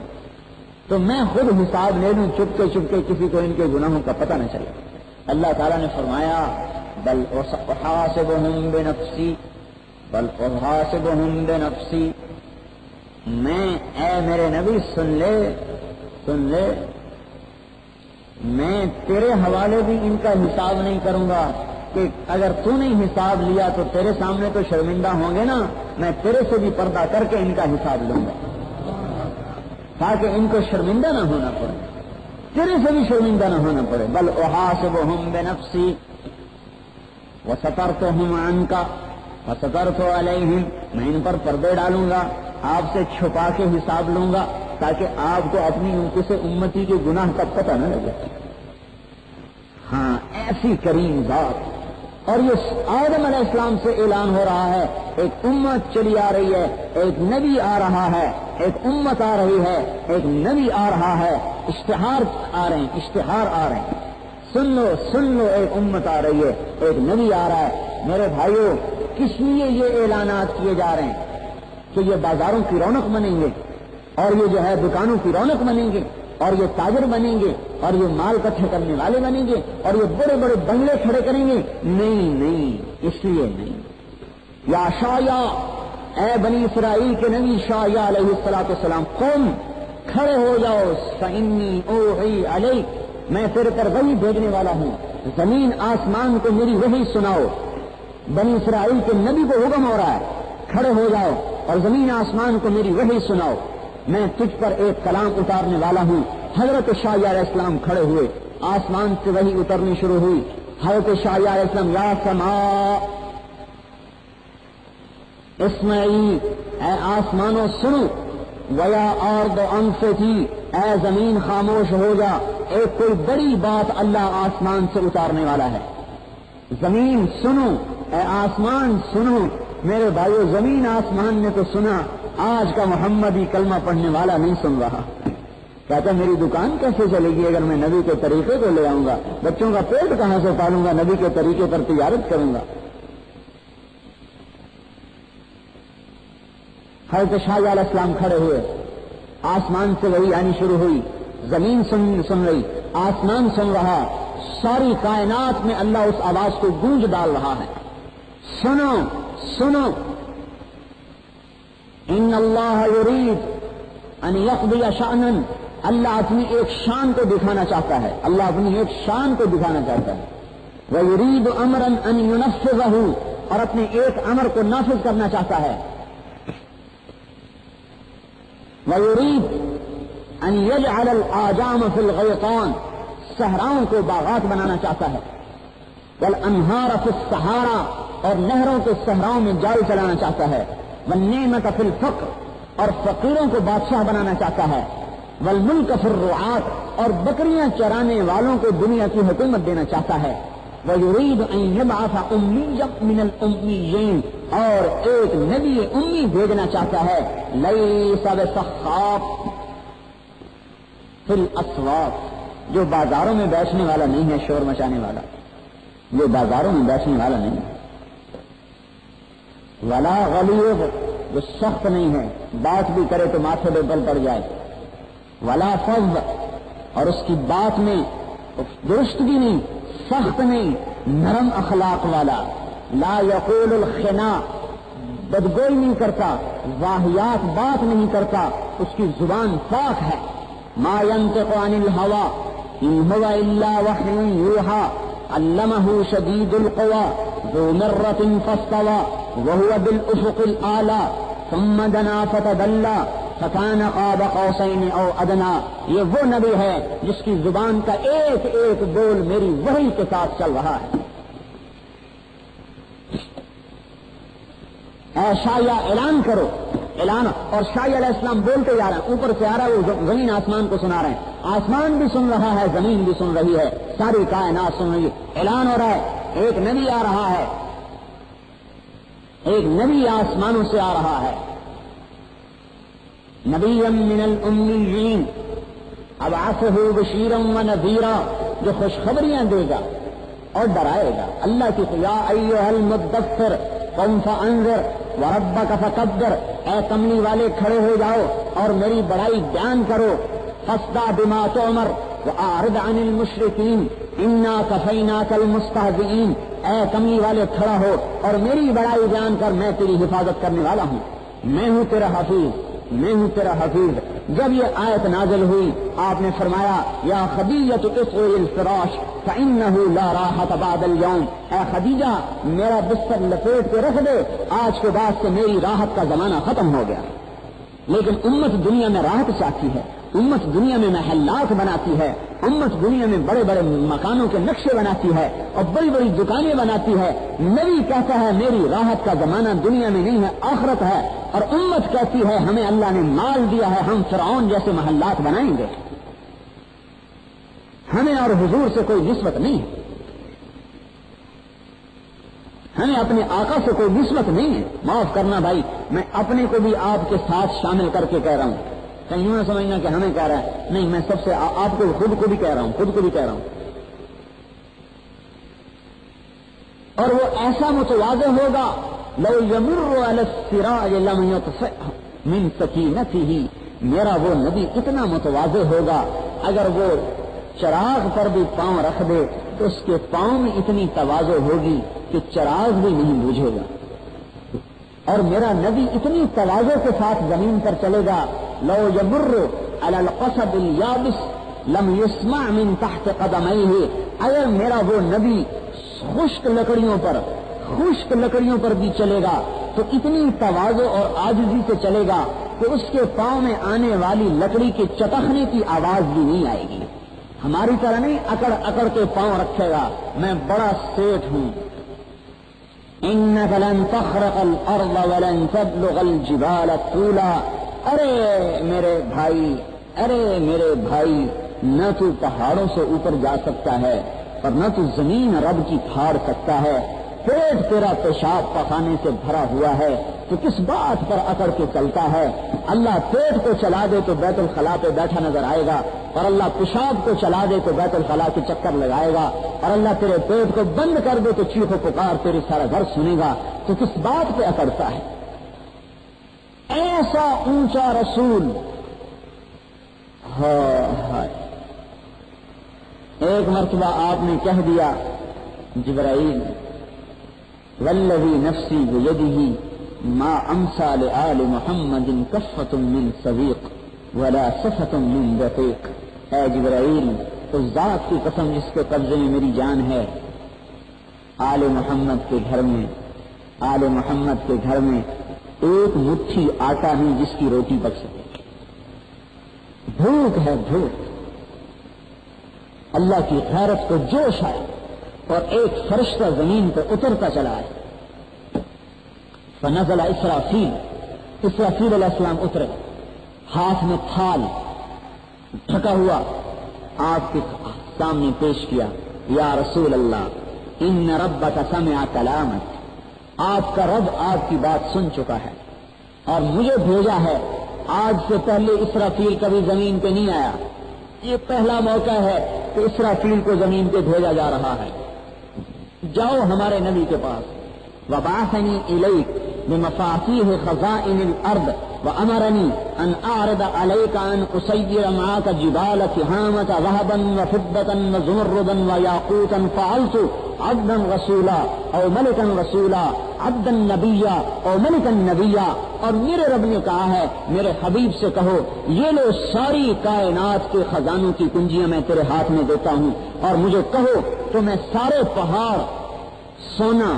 تو میں خود حساب لے لوں چپکے چپکے، کسی کو ان کے گناہوں کا پتہ نہ چلے۔ اللہ تعالیٰ نے فرمایا بل احاسبہم بنفسی، بل احاسبہم بنفسی، میں اے میرے نبی سن لے، میں تیرے حوالے بھی ان کا حساب نہیں کروں گا کہ اگر تو نے حساب لیا تو تیرے سامنے تو شرمندہ ہوں گے نا، میں تیرے سے بھی پردہ کر کے ان کا حساب لوں گا تاکہ ان کو شرمندہ نہ ہونا پڑے، تیرے سے بھی شرمندہ نہ ہونا پڑے۔ بل احاسبہم بنفسی وسترتہم عنک وسترت علیہم، میں ان پر پردے ڈالوں گا، آپ سے چھپا کے حساب لوں گا تاکہ آپ کو اپنی کسی امتی کے گناہ کا پتہ نہ لگے۔ ہاں ایسی کریم ذات، اور یہ آدم علیہ السلام سے اعلان ہو رہا ہے، ایک امت چلی آ رہی ہے، ایک نبی آ رہا ہے، ایک امت آ رہی ہے، ایک نبی آ رہا ہے، اشتہار آ رہے ہیں، سن لو ایک امت آ رہی ہے، ایک نبی آ رہا ہے۔ میرے بھائیوں، کس لیے یہ اعلانات کیے جا رہے ہیں؟ کہ یہ بازاروں کی رونق بنیں گے، اور یہ جو ہے دکانوں کی رونق بنیں گے، اور یہ تاجر بنیں گے، اور یہ مال اکٹھے کرنے والے بنیں گے، اور یہ بڑے بڑے بنگلے کھڑے کریں گے؟ نہیں، اس لیے نہیں۔ یا شایا، اے بنی اسرائیل کے نبی شایا علیہ السلام، قوم کھڑے ہو جاؤ، فإنی اوحی علیک، میں تیرے پر وحی بھیجنے والا ہوں، زمین آسمان کو میری وحی سناؤ۔ بنی اسرائیل کے نبی کو حکم ہو رہا ہے کھڑے ہو جاؤ اور زمین آسمان کو میری وحی سناؤ، میں تجھ پر ایک کلام اتارنے والا ہوں۔ حضرت شاہیہ علیہ السلام کھڑے ہوئے، آسمان سے وحی اترنی شروع ہوئی۔ حضرت شاہیہ علیہ السلام، یا سماء اسمعی، اے آسمانوں سنو، ویا ارض انصتی، اے زمین خاموش ہو جا، ایک کوئی بڑی بات اللہ آسمان سے اتارنے والا ہے۔ زمین سنو، اے آسمان سنو، میرے بھائیو زمین آسمان نے تو سنا، آج کا محمدی کلمہ پڑھنے والا نہیں سن رہا۔ کہتا میری دکان کیسے چلے گی اگر میں نبی کے طریقے کو لے آؤں گا؟ بچوں کا پیٹ کہاں سے پالوں گا؟ نبی کے طریقے پر تجارت کروں گا۔ حضرت شاہ علیہ السلام کھڑے ہوئے، آسمان سے وہی آنی شروع ہوئی، زمین سن رہی، آسمان سن رہا، ساری کائنات میں اللہ اس آواز کو گونج ڈال رہا ہے، سنو سنو، ان اللہ یرید ان یقضی شأنا، اللہ اپنی ایک شان کو دکھانا چاہتا ہے، اللہ اپنی ایک شان کو دکھانا چاہتا ہے، ویرید امرا ان ینفذہ، اور اپنے ایک امر کو نافذ کرنا چاہتا ہے، ویرید ان یجعل الاجام فی الغیطان، صحراؤں کو باغات بنانا چاہتا ہے، والانہار فی الصحارا، اور نہروں کے صحراؤں میں جال چلانا چاہتا ہے، والنعمۃ فی الفقر، اور فقیروں کو بادشاہ بنانا چاہتا ہے، والملک فی الرعاة، اور بکریاں چرانے والوں کو دنیا کی حکومت دینا چاہتا ہے، وَيُرِيدُ أَن يَبْعَثَ أُمِّيًّا مِّنَ الْأُمِّيِّينَ، اور ایک نبی امی بھیجنا چاہتا ہے، لَيْسَ بِسَخَّافٍ فِي الْأَسْوَاقِ، جو بازاروں میں بیٹھنے والا نہیں ہے، شور مچانے والا، جو بازاروں میں بیٹھنے والا نہیں ہے، وَلَا غَلِيظٍ، جو سخت نہیں ہے، بات بھی کرے تو ماتھے پہ بل پڑ جائے، وَلَا فَظٍّ، اور اس کی بات میں درستگی نہیں، سخت نہیں، نرم اخلاق والا، لا یقول الخنا، بدگوئی نہیں کرتا، واہیات بات نہیں کرتا، اس کی زبان پاک ہے، ما ينطق عن الهوى ان هو الا وحی یوحى علمه شدید القوى ذو مرة فاستوى وهو بالافق الاعلى ثم دنا فتدلى فكان قاب قوسين او ادنى، یہ وہ نبی ہے جس کی زبان کا ایک ایک بول میری وحی کے ساتھ چل رہا ہے۔ اے شایا اعلان کرو، اعلان، اور شاہ علیہ السلام بولتے جا رہے ہیں، اوپر سے آ رہا ہے، وہ زمین آسمان کو سنا رہے ہیں، آسمان بھی سن رہا ہے، زمین بھی سن رہی ہے، ساری کائنات سن رہی ہے، اعلان ہو رہا ہے، ایک نبی آ رہا ہے، ایک نبی آسمانوں سے آ رہا ہے، نبی من الامیین ابعثہ بشیرا ونذیرا، جو خوشخبریاں دے گا اور ڈرائے گا، اللہ کی یا ایھا المدثر قم فانذر وربک فکبر، اے کملی والے کھڑے ہو جاؤ اور میری بڑائی بیان کرو، فاصدع بما تؤمر واعرض عن المشرکین انا کفیناک المستہزئین، اے کملی والے کھڑا ہو اور میری بڑائی بیان کر، میں تیری حفاظت کرنے والا ہوں، میں ہوں تیرا حفیظ، میں ہوں تیرا حفیظ۔ جب یہ آیت نازل ہوئی آپ نے فرمایا یا خدیجہ اصغی الفراش فإنہ لا راحۃ بعد اليوم، اے خدیجہ میرا بستر لپیٹ کے رکھ دے، آج کے بعد سے میری راحت کا زمانہ ختم ہو گیا۔ لیکن امت دنیا میں راحت چاہتی ہے، امت دنیا میں محلات بناتی ہے، امت دنیا میں بڑے بڑے مکانوں کے نقشے بناتی ہے اور بڑی بڑی دکانیں بناتی ہے، نبی کہتا ہے میری راحت کا زمانہ دنیا میں نہیں ہے، آخرت ہے، اور امت کہتی ہے ہمیں اللہ نے مال دیا ہے، ہم فرعون جیسے محلات بنائیں گے، ہمیں اور حضور سے کوئی نسبت نہیں ہے، ہمیں اپنے آقا سے کوئی نسبت نہیں ہے۔ معاف کرنا بھائی، میں اپنے کو بھی آپ کے ساتھ شامل کر کے کہہ رہا ہوں، کہیں یوں نہ سمجھنا کہ ہمیں کہہ رہا ہے، نہیں، میں سب سے آپ کو خود کو بھی کہہ رہا ہوں، خود کو بھی کہہ رہا ہوں، اور وہ ایسا متواضع ہوگا لو یمر علی الصراط لم یطفئ من سکینتہ، میرا وہ نبی اتنا متواضع ہوگا اگر وہ چراغ پر بھی پاؤں رکھ دے تو اس کے پاؤں میں اتنی تواضع ہوگی کہ چراغ بھی نہیں بجھے گا، اور میرا نبی اتنی تواضع کے ساتھ زمین پر چلے گا، لو یمر علی القصب الیابس لم یسمع من تحت قدمیہ، اگر میرا وہ نبی خشک لکڑیوں پر بھی چلے گا تو اتنی تواضع اور عاجزی سے چلے گا کہ اس کے پاؤں میں آنے والی لکڑی کے چٹخنے کی آواز بھی نہیں آئے گی، ہماری طرح نہیں اکڑ اکڑ کے پاؤں رکھے گا، میں بڑا سیٹھ ہوں، انک لن تخرق الارض ولن تبلغ الجبال طولا، ارے میرے بھائی، ارے میرے بھائی، نہ تو پہاڑوں سے اوپر جا سکتا ہے ورنہ تو زمین رب کی پھاڑ سکتا ہے. پیٹ تیرا پیشاب پخانے سے بھرا ہوا ہے تو کس بات پر اکڑ کے چلتا ہے؟ اللہ پیٹ کو چلا دے تو بیت الخلا پہ بیٹھا نظر آئے گا، اور اللہ پیشاب کو چلا دے تو بیت الخلا کے چکر لگائے گا، اور اللہ تیرے پیٹ کو بند کر دے تو چیخ و پکار تیرے سارا گھر سنے گا. تو کس بات پہ اکڑتا ہے؟ ایسا اونچا رسول. ہائے ایک مرتبہ آپ نے کہہ دیا جبرائیل والذی نفسی بیدہ ما امسا لآل محمد کفۃ من سویق ولا صفۃ من دقیق. اے جبرائیل اس ذات کی قسم جس کے قبضے میں میری جان ہے، آل محمد کے گھر میں، آل محمد کے گھر میں ایک مٹھی آٹا نہیں جس کی روٹی پک سکے. بھوک ہے بھوک. اللہ کی غیرت کو جوش آئے اور ایک فرشتہ زمین پہ اترتا چلا ہے. فنزل اسرافیل، اسرافیل علیہ السلام اترے، ہاتھ میں تھال ڈھکا ہوا آپ کے سامنے پیش کیا. یا رسول اللہ ان ربک سمع کلامک، آپ کا رب آپ کی بات سن چکا ہے اور مجھے بھیجا ہے. آج سے پہلے اسرافیل کبھی زمین پہ نہیں آیا، یہ پہلا موقع ہے کہ اسرافیل کو زمین پہ بھیجا جا رہا ہے. جاؤ ہمارے نبی کے پاس. وبعثنی الیک بمفاتیح خزائن الارض وامرنی ان اعرض علیک ان اسیر معك جبال تہامة ذهبا وفضة وزمردا ویاقوتا فعلت عبدا رسولا او ملکا رسولا عبدا نبیا او ملکا نبیا. اور میرے رب نے کہا ہے میرے حبیب سے کہو یہ لو ساری کائنات کے خزانوں کی کنجیاں میں تیرے ہاتھ میں دیتا ہوں، اور مجھے کہو تو میں سارے پہاڑ سونا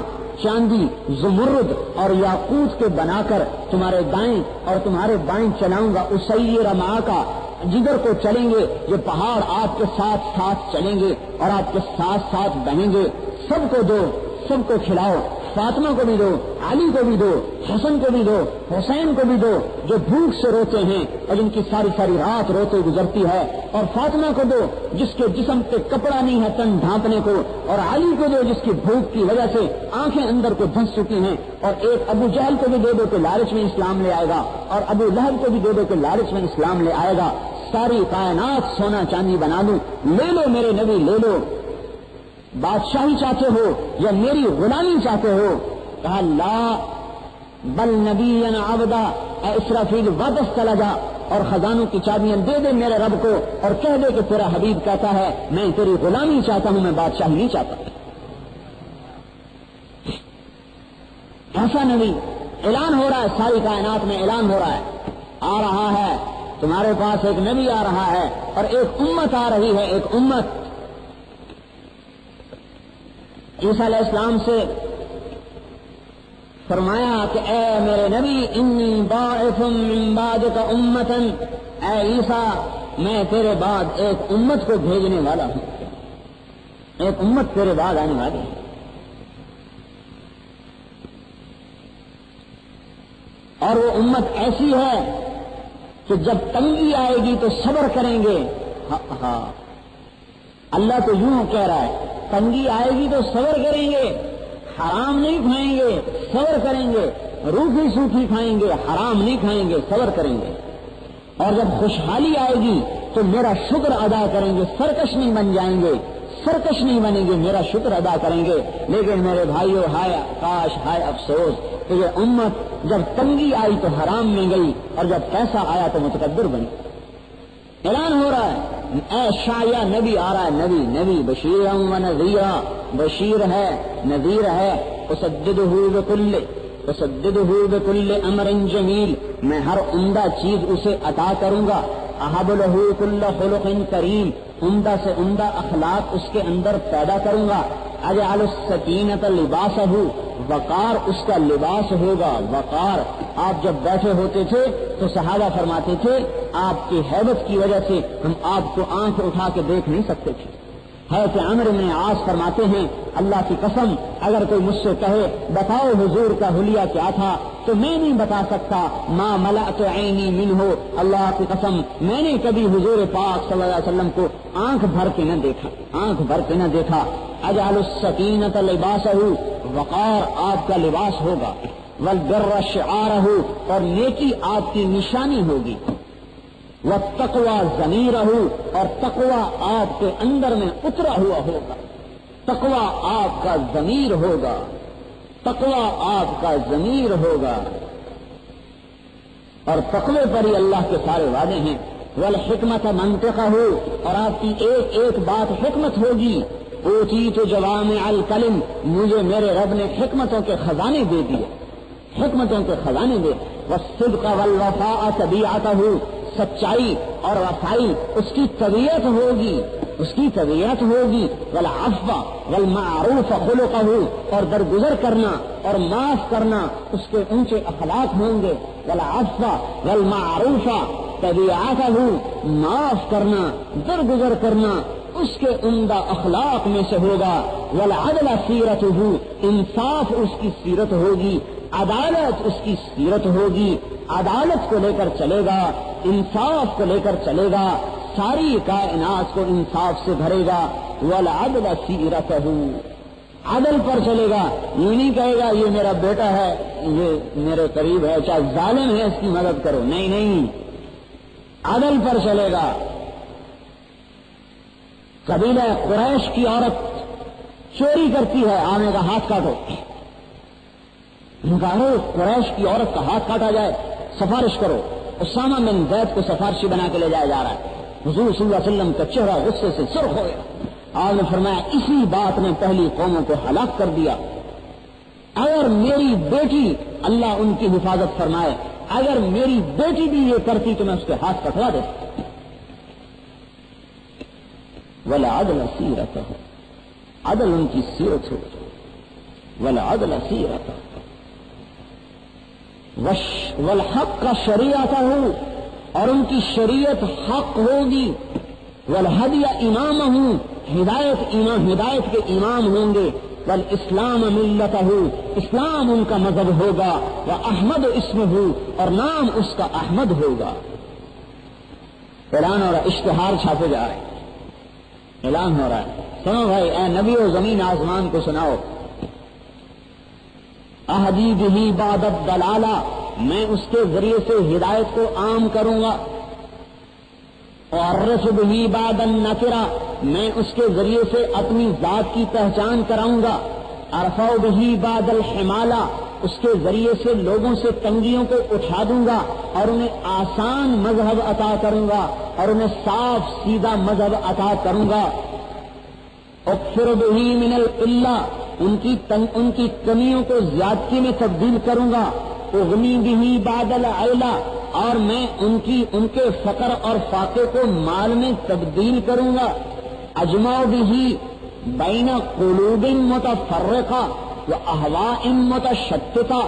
چاندی زمرد اور یاقوت کے بنا کر تمہارے دائیں اور تمہارے بائیں چلاؤں گا. اسیر معك، جدھر کو چلیں گے یہ پہاڑ آپ کے ساتھ ساتھ چلیں گے اور آپ کے ساتھ ساتھ بہیں گے. سب کو دو، سب کو کھلاؤ. فاطمہ کو بھی دو، علی کو بھی دو، حسن کو بھی دو، حسین کو بھی دو جو بھوک سے روتے ہیں اور جن کی ساری ساری رات روتے گزرتی ہے. اور فاطمہ کو دو جس کے جسم پہ کپڑا نہیں ہے تن ڈھانپنے کو، اور علی کو دو جس کی بھوک کی وجہ سے آنکھیں اندر کو دھنس چکی ہیں. اور ایک ابو جہل کو بھی دے دو کہ لالچ میں اسلام لے آئے گا، اور ابو لہب کو بھی دے دو کہ لالچ میں اسلام لے آئے گا. ساری کائنات سونا چاندی بنا دوں. لے لو میرے نبی لے لو. بادشاہی چاہتے ہو یا میری غلامی چاہتے ہو؟ کہا لا بل نبی عبدا. اے اسرافیل واپس چلا جا اور خزانوں کی چابیاں دے دے میرے رب کو اور کہہ دے کہ تیرا حبیب کہتا ہے میں تیری غلامی چاہتا ہوں، میں بادشاہی نہیں چاہتا. ایسا نبی اعلان ہو رہا ہے، ساری کائنات میں اعلان ہو رہا ہے آ رہا ہے تمہارے پاس ایک نبی آ رہا ہے اور ایک امت آ رہی ہے. ایک امت عیسیٰ علیہ السلام سے فرمایا کہ اے میرے نبی انی باعث من بعدک امتا، اے عیسیٰ میں تیرے بعد ایک امت کو بھیجنے والا ہوں، ایک امت تیرے بعد آنے والی ہے. اور وہ امت ایسی ہے کہ جب تنگی آئے گی تو صبر کریں گے. ہاں اللہ تو یوں کہہ رہا ہے تنگی آئے گی تو صبر کریں گے، حرام نہیں کھائیں گے، صبر کریں گے. روکھی سوکھی کھائیں گے، حرام نہیں کھائیں گے، صبر کریں گے. اور جب خوشحالی آئے گی تو میرا شکر ادا کریں گے، سرکش نہیں بن جائیں گے، سرکش نہیں بنیں گے، میرا شکر ادا کریں گے. لیکن میرے بھائیو ہائے کاش ہائے افسوس کہ یہ امت جب تنگی آئی تو حرام میں گئی اور جب پیسہ آیا تو متکبر بنی. اعلان ہو رہا ہے اے شایا نبی آ رہا ہے، نبی نبی بشیر و نذیرا، بشیر ہے نذیر ہے. اسددہ بکل امر جمیل، میں ہر عمدہ چیز اسے عطا کروں گا. اہب لہ کل خلق کریم، عمدہ سے عمدہ اخلاق اس کے اندر پیدا کروں گا. اجعل السکینۃ لباسہ، وقار اس کا لباس ہوگا. وقار آپ جب بیٹھے ہوتے تھے تو صحابہ فرماتے تھے آپ کی ہیبت کی وجہ سے ہم آپ کو آنکھ اٹھا کے دیکھ نہیں سکتے تھے. حضرت عمرو بن عاص فرماتے ہیں اللہ کی قسم اگر کوئی مجھ سے کہے بتاؤ حضور کا حلیہ کیا تھا تو میں نہیں بتا سکتا ما ملأت عینی منہ، اللہ کی قسم میں نے کبھی حضور پاک صلی اللہ علیہ وسلم کو آنکھ بھر کے نہ دیکھا، آنکھ بھر کے نہ دیکھا۔ اجعل السکینۃ لباسہ، وقار آپ کا لباس ہوگا، والبر شعارہ، اور نیکی آپ کی نشانی ہوگی، والتقوی ضمیرہ، اور تقوی آپ کے اندر میں اترا ہوا ہوگا، تقوی آپ کا ضمیر ہوگا، تقوی آپ کا ضمیر ہوگا، اور تقوی پر ہی اللہ کے سارے وعدے ہیں۔ والحکمت منطقہ، اور آپ کی ایک ایک بات حکمت ہوگی۔ اوتیت جوامع الکلم، مجھے میرے رب نے حکمتوں کے خزانے دے دیے، حکمتوں کے خزانے دے۔ والصدق والوفاء طبیعتہ، سچائی اور وفائی اس کی طبیعت ہوگی، اس کی طبیعت ہوگی۔ والعفو والمعروف خلقہ، اور درگزر کرنا اور معاف کرنا اس کے اونچے اخلاق ہوں گے۔ والعفو والمعروف طبیعتہ، معاف کرنا درگزر کرنا اس کے عمدہ اخلاق میں سے ہوگا۔ والعدل سیرتہ، انصاف اس کی سیرت ہوگی، عدالت اس کی سیرت ہوگی، عدالت کو لے کر چلے گا، انصاف کو لے کر چلے گا، ساری کائنات کو انصاف سے بھرے گا۔ والعدل سیرتہ، عدل پر چلے گا، یہ نہیں کہے گا یہ میرا بیٹا ہے، یہ میرے قریب ہے، چاہے ظالم ہے اس کی مدد کرو، نہیں نہیں، عدل پر چلے گا۔ قبیلہ قریش کی عورت چوری کرتی ہے، آنے کا ہاتھ کاٹو، قریش کی عورت کا ہاتھ کاٹا جائے، سفارش کرو۔ اسامہ بن زید کو سفارشی بنا کے لے جایا جا رہا ہے، حضور صلی اللہ علیہ وسلم کا چہرہ غصے سے سرخ ہو گیا۔ آپ نے فرمایا اسی بات نے پہلی قوموں کو ہلاک کر دیا، اگر میری بیٹی، اللہ ان کی حفاظت فرمائے، اگر میری بیٹی بھی یہ کرتی تو میں اس کے ہاتھ کٹوا دیتا۔ والعدل سیرتہ، عدل ان کی سیرت ہو، والعدل سیرتہ، والحق کا شریعت ہو، اور ان کی شریعت حق ہوگی۔ والہدی امامہ، ہدایت کے امام ہوں گے۔ والاسلام ملتہ، اسلام ان کا مذہب ہوگا۔ واحمد اسمہ، اور نام اس کا احمد ہوگا۔ اعلان ہو رہا ہے، اشتہار چھاپے جا رہے ہیں، اعلان ہو رہا ہے، سنو بھائی، اے نبی و زمین آسمان کو سناؤ۔ اہدی بہ بعد الضلالہ، میں اس کے ذریعے سے ہدایت کو عام کروں گا۔ اعرف بہ بعد النکرہ، میں اس کے ذریعے سے اپنی ذات کی پہچان کراؤں گا۔ ارفع بہ بعد الحمالہ، اس کے ذریعے سے لوگوں سے تنگیوں کو اٹھا دوں گا اور انہیں آسان مذہب عطا کروں گا اور انہیں صاف سیدھا مذہب عطا کروں گا۔ اکفر بہ من القلہ، ان کی کمیوں کو زیادتی میں تبدیل کروں گا۔ اغنی بہ بعد العیلہ، اور میں ان کے فقر اور فاقے کو مال میں تبدیل کروں گا۔ اجمع بہ بین قلوب متفرقہ واہواء متشتتہ،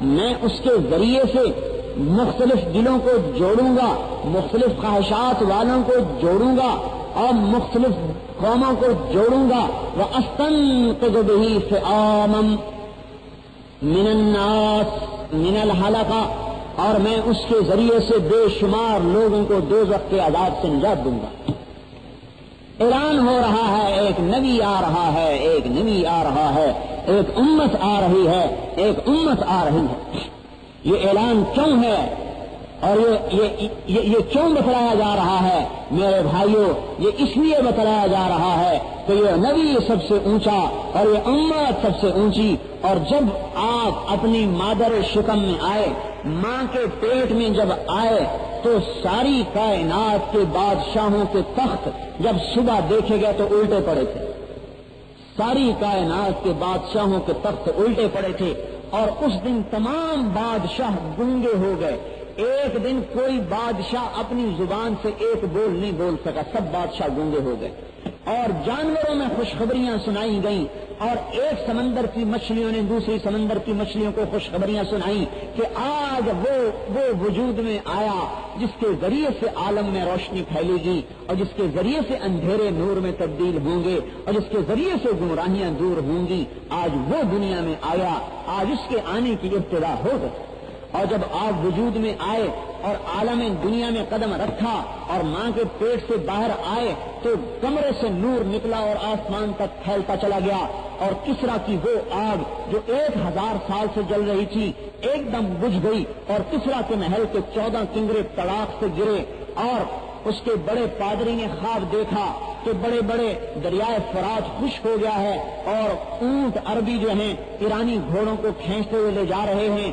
میں اس کے ذریعے سے مختلف دلوں کو جوڑوں گا، مختلف خواہشات والوں کو جوڑوں گا اور مختلف قوموں کو جوڑوں گا۔ وَأَسْتَنْقِذُ بِهِ فِئَامًا مِنَ النَّاسِ مِنَ الْحَلَقَةِ، اور میں اس کے ذریعے سے بے شمار لوگوں کو دوزخ کے عذاب سے نجات دوں گا۔ اعلان ہو رہا ہے، ایک نبی آ رہا ہے، ایک نبی آ رہا ہے، ایک امت آ رہی ہے، ایک امت آ رہی ہے۔ یہ اعلان کیوں ہے اور یہ کیوں بتلایا جا رہا ہے میرے بھائیوں؟ یہ اس لیے بتلایا جا رہا ہے کہ یہ نبی سب سے اونچا اور یہ امت سب سے اونچی، اور جب آپ اپنی مادر شکم میں آئے، ماں کے پیٹ میں جب آئے، تو ساری کائنات کے بادشاہوں کے تخت جب صبح دیکھے گئے تو الٹے پڑے تھے، ساری کائنات کے بادشاہوں کے تخت الٹے پڑے تھے، اور اس دن تمام بادشاہ گونگے ہو گئے۔ ایک دن کوئی بادشاہ اپنی زبان سے ایک بول نہیں بول سکا، سب بادشاہ گونگے ہو گئے، اور جانوروں میں خوشخبریاں سنائی گئیں، اور ایک سمندر کی مچھلیوں نے دوسری سمندر کی مچھلیوں کو خوشخبریاں سنائیں کہ آج وہ وجود میں آیا جس کے ذریعے سے عالم میں روشنی پھیلے گی، اور جس کے ذریعے سے اندھیرے نور میں تبدیل ہوں گے، اور جس کے ذریعے سے گمراہیاں دور ہوں گی۔ آج وہ دنیا میں آیا، آج اس کے آنے کی ابتدا ہو گئی۔ اور جب آپ وجود میں آئے اور عالم دنیا میں قدم رکھا اور ماں کے پیٹ سے باہر آئے تو کمرے سے نور نکلا اور آسمان تک پھیلتا چلا گیا، اور کسرا کی وہ آگ جو 1000 سال سے جل رہی تھی ایک دم بجھ گئی، اور کسرا کے محل کے 14 کنگرے تڑاک سے گرے، اور اس کے بڑے پادری نے خواب دیکھا کہ بڑے بڑے دریائے فرات خشک ہو گیا ہے اور اونٹ عربی جو ہیں ایرانی گھوڑوں کو کھینچتے ہوئے لے جا رہے ہیں،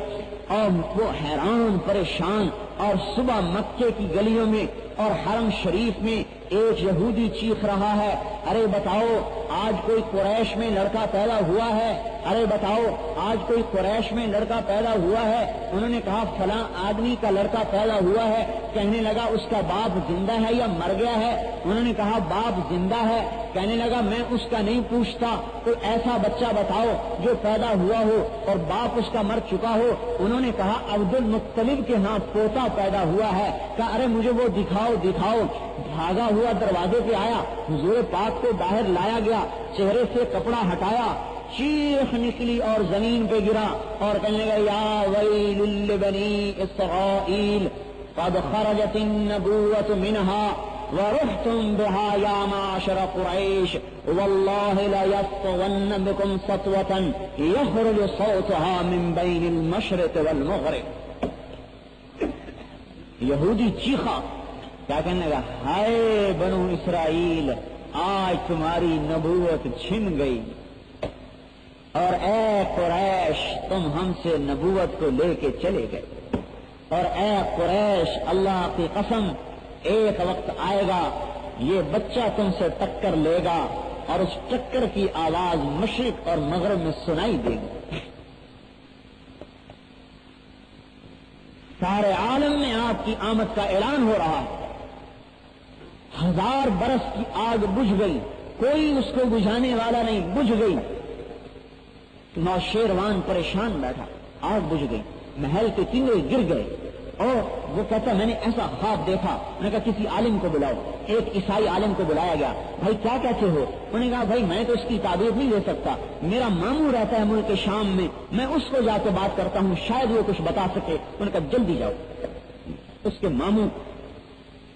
اور وہ حیران پریشان، اور صبح مکے کی گلیوں میں اور حرم شریف میں ایک یہودی چیخ رہا ہے، ارے بتاؤ آج کوئی قریش میں لڑکا پیدا ہوا ہے، ارے بتاؤ آج کوئی قریش میں لڑکا پیدا ہوا ہے۔ انہوں نے کہا فلاں آدمی کا لڑکا پیدا ہوا ہے، کہنے لگا اس کا باپ زندہ ہے یا مر گیا ہے؟ انہوں نے کہا باپ زندہ ہے، کہنے لگا میں اس کا نہیں پوچھتا، کوئی ایسا بچہ بتاؤ جو پیدا ہوا ہو اور باپ اس کا مر چکا ہو۔ انہوں نے کہا عبد المطلب کے ہاں پوتا پیدا ہوا ہے، کہا ارے مجھے وہ دکھاؤ دکھاؤ۔ بھاگا ہوا دروازے پہ آیا، حضور پاک کو باہر لایا گیا، چہرے سے کپڑا ہٹایا، چیخ نکلی اور زمین پہ گرا اور کہنے لگا یا ویل لبنی اسرائیل قد خرجت النبوۃ منها ورحتم بها یا معاشر قریش واللہ لیسطون بکم سطوة یخرج صوتها من بین المشرق والمغرب۔ یہودی چیخا، کیا کہنے لگا ہائے بنو اسرائیل آج تمہاری نبوت چھن گئی، اور اے قریش تم ہم سے نبوت کو لے کے چلے گئے، اور اے قریش اللہ کی قسم ایک وقت آئے گا یہ بچہ تم سے ٹکر لے گا اور اس ٹکر کی آواز مشرق اور مغرب میں سنائی دے گی، سارے عالم میں آپ کی آمد کا اعلان ہو رہا ہے۔ 1000 برس کی آگ بجھ گئی، کوئی اس کو بجھانے والا نہیں، بجھ گئی۔ نوشیروان پریشان بیٹھا، آگ بجھ گئی، محل کے کنگرے گر گئے، اور وہ کہتا میں نے ایسا خواب دیکھا۔ انہوں نے کہا کسی عالم کو بلاؤ، ایک عیسائی عالم کو بلایا گیا، بھائی کیا کہتے ہو؟ انہوں نے کہا بھائی میں تو اس کی تعبیر نہیں دے سکتا، میرا ماموں رہتا ہے ملک شام میں، میں اس کو جا کے بات کرتا ہوں، شاید وہ کچھ بتا سکے۔ انہوں نے کہا جلدی جاؤ۔ اس کے ماموں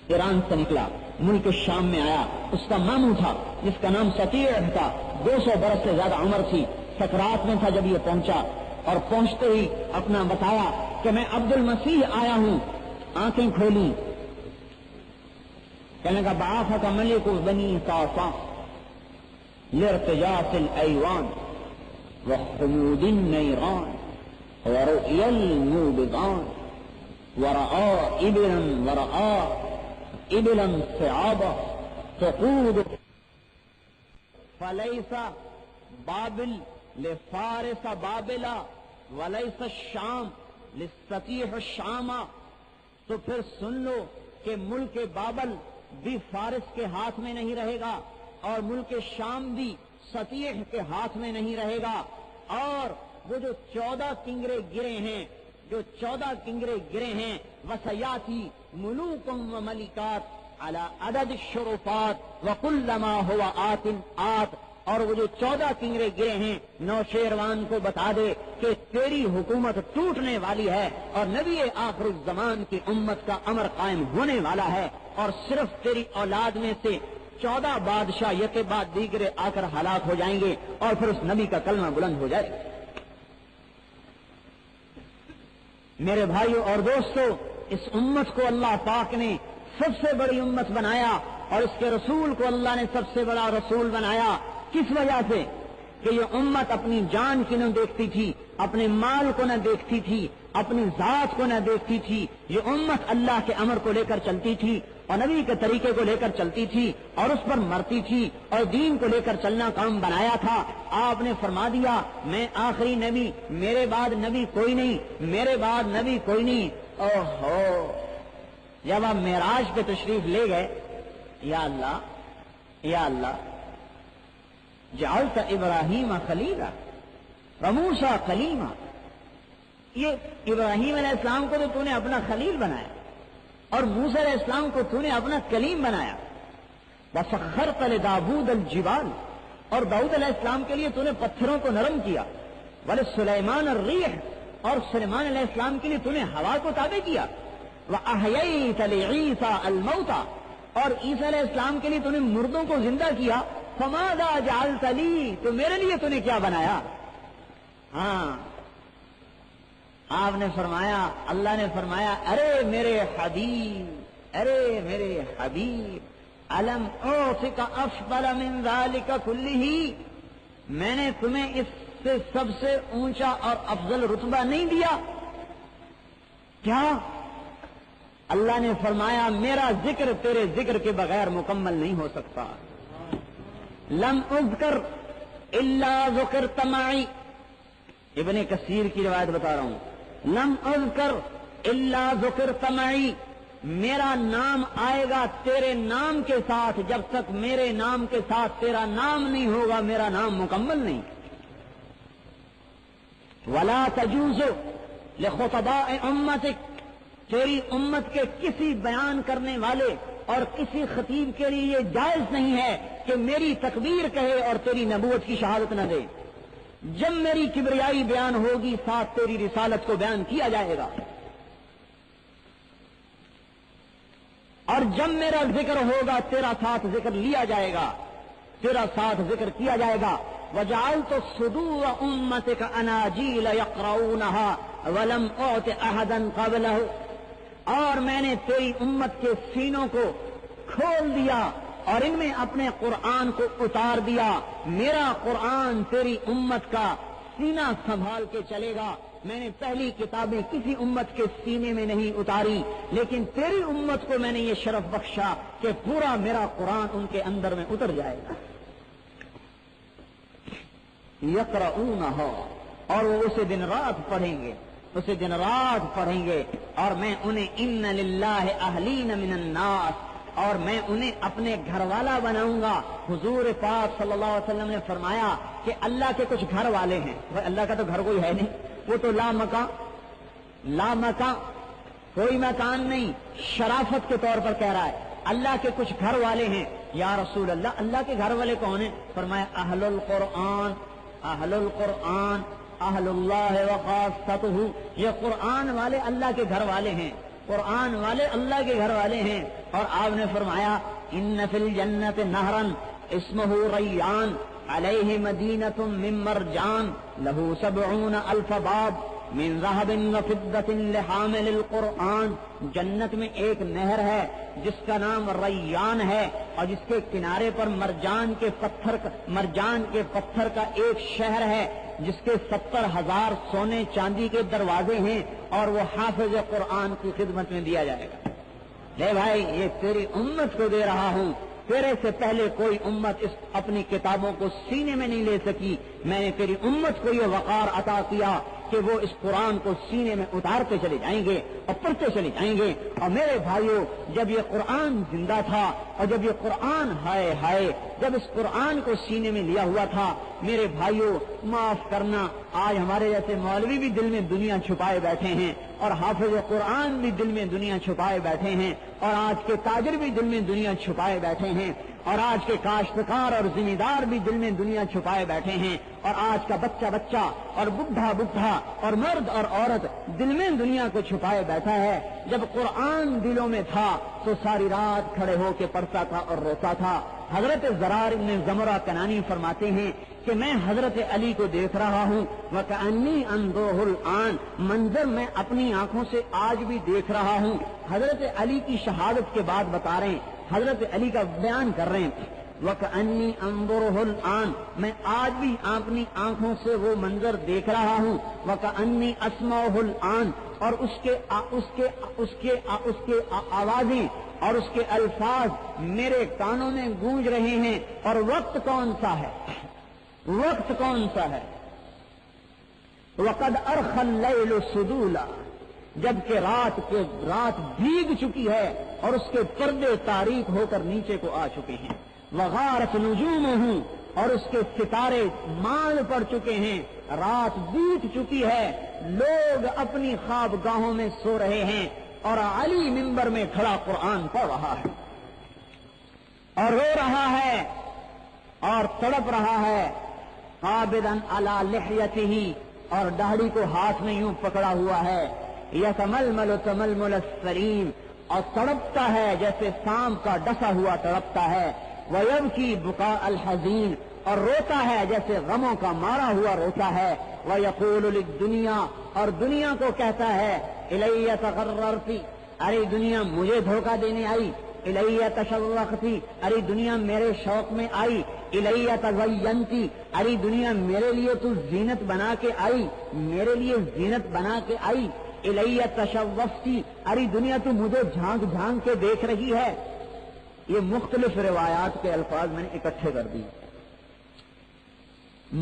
ایران سے نکلا، ملک شام میں آیا، اس کا ماموں تھا جس کا نام سطیع تھا، 200 برس سے زیادہ عمر تھی، سکرات میں تھا جب یہ پہنچا، اور پہنچتے ہی اپنا بتایا کہ میں عبد المسیح آیا ہوں۔ آنکھیں کھولی، کہنے کا بعثک ملک بنی صعصع لارتجاف الایوان وخمود النیران ورؤی الموبقان ورآ ابلا صعابا تقود فلیس بابل لفارس بابلا ولیس الشام للسطیح الشاما۔ تو پھر سن لو کہ ملک بابل بھی فارس کے ہاتھ میں نہیں رہے گا اور ملک شام بھی سطیح کے ہاتھ میں نہیں رہے گا، اور وہ جو 14 کنگرے گرے ہیں، جو 14 کنگرے گرے ہیں، وسیاتی ملوکم و ملکات علی عدد الشرفات وکلما ہوا آت، اور وہ جو 14 کنگرے گرے ہیں نوشیروان کو بتا دے کہ تیری حکومت ٹوٹنے والی ہے اور نبی آخر الزمان کی امت کا امر قائم ہونے والا ہے، اور صرف تیری اولاد میں سے 14 بادشاہ یک بعد دیگرے آ کر ہلاک ہو جائیں گے، اور پھر اس نبی کا کلمہ بلند ہو جائے۔ میرے بھائیوں اور دوستو، اس امت کو اللہ پاک نے سب سے بڑی امت بنایا، اور اس کے رسول کو اللہ نے سب سے بڑا رسول بنایا۔ کس وجہ سے؟ کہ یہ امت اپنی جان کی نہ دیکھتی تھی، اپنے مال کو نہ دیکھتی تھی، اپنی ذات کو نہ دیکھتی تھی، یہ امت اللہ کے امر کو لے کر چلتی تھی اور نبی کے طریقے کو لے کر چلتی تھی اور اس پر مرتی تھی اور دین کو لے کر چلنا کام بنایا تھا۔ آپ نے فرما دیا میں آخری نبی، میرے بعد نبی کوئی نہیں، میرے بعد نبی کوئی نہیں۔ اوہو، جب آپ معراج پہ تشریف لے گئے، یا اللہ یا اللہ، جعلت ابراہیم خلیلا وموسیٰ کلیما، یہ ابراہیم علیہ السلام کو تو نے اپنا خلیل بنایا اور موسیٰ علیہ السلام کو نے اپنا کلیم بنایا۔ وسخرت لداود الجبال، اور داؤد علیہ السلام کے لیے نے پتھروں کو نرم کیا۔ ولسلیمان الریح، اور سلیمان علیہ السلام کے لیے تو نے ہوا کو تابع کیا. وَأَحْيَيْتَ لِعِيسَىٰ الْمَوْتَىٰ اور عیسیٰ علیہ السلام کے لیے تو نے مردوں کو زندہ کیا. فَمَاذَا جَعَلْتَ لِي تو میرے لیے تو نے کیا بنایا. ہاں آپ نے فرمایا, اللہ نے فرمایا, ارے میرے حبیب الم اعطک افضل من ذلک کلہ میں نے تمہیں اس سے سب سے اونچا اور افضل رتبہ نہیں دیا کیا. اللہ نے فرمایا میرا ذکر تیرے ذکر کے بغیر مکمل نہیں ہو سکتا. لم اذکر الا ذکرت معی, ابن کثیر کی روایت بتا رہا ہوں. لم اذکر الا ذکرت معی, میرا نام آئے گا تیرے نام کے ساتھ, جب تک میرے نام کے ساتھ تیرا نام نہیں ہوگا میرا نام مکمل نہیں. ولا تجوز لخطباء امتک, تیری امت کے کسی بیان کرنے والے اور کسی خطیب کے لیے یہ جائز نہیں ہے کہ میری تکبیر کہے اور تیری نبوت کی شہادت نہ دے. جب میری کبریائی بیان ہوگی ساتھ تیری رسالت کو بیان کیا جائے گا, اور جب میرا ذکر ہوگا تیرا ساتھ ذکر لیا جائے گا, تیرا ساتھ ذکر کیا جائے گا. وجعلت صدور امتک اناجیل یقرؤونها ولم اعط احدا قبلہ, اور میں نے تیری امت کے سینوں کو کھول دیا اور ان میں اپنے قرآن کو اتار دیا. میرا قرآن تیری امت کا سینہ سنبھال کے چلے گا. میں نے پہلی کتابیں کسی امت کے سینے میں نہیں اتاری, لیکن تیری امت کو میں نے یہ شرف بخشا کہ پورا میرا قرآن ان کے اندر میں اتر جائے گا. یقرؤونہ, اور وہ اسے دن رات پڑھیں گے, اسے دن رات پڑھیں گے. اور میں انہیں ان للہ اہلین من الناس, اور میں انہیں اپنے گھر والا بناؤں گا. حضور پاک صلی اللہ علیہ وسلم نے فرمایا کہ اللہ کے کچھ گھر والے ہیں. اللہ کا تو گھر کوئی ہے نہیں, وہ تو لا مکان, کوئی مکان نہیں, شرافت کے طور پر کہہ رہا ہے. اللہ کے کچھ گھر والے ہیں. یا رسول اللہ, اللہ کے گھر والے کون ہیں؟ فرمایا اہل القرآن, اہل القرآن, اہل اللہ وخاصتہ, یہ قرآن والے اللہ کے گھر والے ہیں, قرآن والے اللہ کے گھر والے ہیں. اور آپ نے فرمایا ان فی الجنت نہرن اسمہ ریان علیہ مدینۃ من مرجان لہ 70,000 باب من ذهب وفضة لحامل القرآن. جنت میں ایک نہر ہے جس کا نام ریان ہے, اور جس کے کنارے پر مرجان کے پتھر کا ایک شہر ہے جس کے 70,000 سونے چاندی کے دروازے ہیں, اور وہ حافظ قرآن کی خدمت میں دیا جائے گا. لے بھائی, یہ تیری امت کو دے رہا ہوں. تیرے سے پہلے کوئی امت اس اپنی کتابوں کو سینے میں نہیں لے سکی. میں نے تیری امت کو یہ وقار عطا کیا کہ وہ اس قرآن کو سینے میں اتارتے چلے جائیں گے اور پڑھتے چلے جائیں گے. اور میرے بھائیوں, جب یہ قرآن زندہ تھا, اور جب یہ قرآن جب اس قرآن کو سینے میں لیا ہوا تھا, میرے بھائیوں معاف کرنا, آج ہمارے جیسے مولوی بھی دل میں دنیا چھپائے بیٹھے ہیں, اور حافظ قرآن بھی دل میں دنیا چھپائے بیٹھے ہیں, اور آج کے تاجر بھی دل میں دنیا چھپائے بیٹھے ہیں, اور آج کے کاشتکار اور ذمہ دار بھی دل میں دنیا چھپائے بیٹھے ہیں, اور آج کا بچہ اور بڈھا اور مرد اور عورت دل میں دنیا کو چھپائے بیٹھا ہے. جب قرآن دلوں میں تھا تو ساری رات کھڑے ہو کے پڑھتا تھا اور روتا تھا. حضرت زرار ابن زمرہ کنانی فرماتے ہیں کہ میں حضرت علی کو دیکھ رہا ہوں, وَكَأَنِّي أَنظُرُهُ الْآنَ, منظر میں اپنی آنکھوں سے آج بھی دیکھ رہا ہوں. حضرت علی کی شہادت کے بعد بتا رہے ہیں, حضرت علی کا بیان کر رہے ہیں. وَكَأَنِّي أَنظُرُهُ الْآنَ, میں آج بھی اپنی آنکھوں سے وہ منظر دیکھ رہا ہوں. وَكَأَنِّي أَسْمَعُهُ الْآنَ, اور اس کے آوازیں اور اس کے الفاظ میرے کانوں میں گونج رہے ہیں. اور وقت کون سا ہے؟ وَقَدْ أَرْخَى اللَّيْلُ سُدُولًا, جبکہ رات بھیگ چکی ہے اور اس کے پردے تاریک ہو کر نیچے کو آ چکے ہیں. وَغَارَتْ نُجُومُهُ, اور اس کے ستارے مال پڑ چکے ہیں. رات بیت چکی ہے, لوگ اپنی خواب گاہوں میں سو رہے ہیں, اور علی منبر میں کھڑا قرآن پڑھ رہا ہے اور رو رہا ہے اور تڑپ رہا ہے. قابضاً علی لحیتہ, اور داڑھی کو ہاتھ میں یوں پکڑا ہوا ہے. یتململ تململ السریم، اور تڑپتا ہے جیسے سانپ کا ڈسا ہوا تڑپتا ہے. ویبکی بکاء الحزین، اور روتا ہے جیسے غموں کا مارا ہوا روتا ہے. ویقول للدنیا، اور دنیا کو کہتا ہے الی تغررتی، ارے دنیا مجھے دھوکہ دینے آئی. الی تشوقتی، ارے دنیا میرے شوق میں آئی. الی تزینتی، ارے دنیا میرے لیے تو زینت بنا کے آئی، میرے لیے زینت بنا کے آئی. الی تشوفتی، ارے دنیا تو مجھے جھانک جھانک کے دیکھ رہی ہے. یہ مختلف روایات کے الفاظ میں نے اکٹھے کر دی.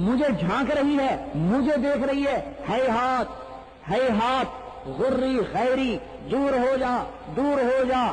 مجھے جھانک رہی ہے، مجھے دیکھ رہی ہے. ہے ہاتھ غری غیری، دور ہو جا دور ہو جا.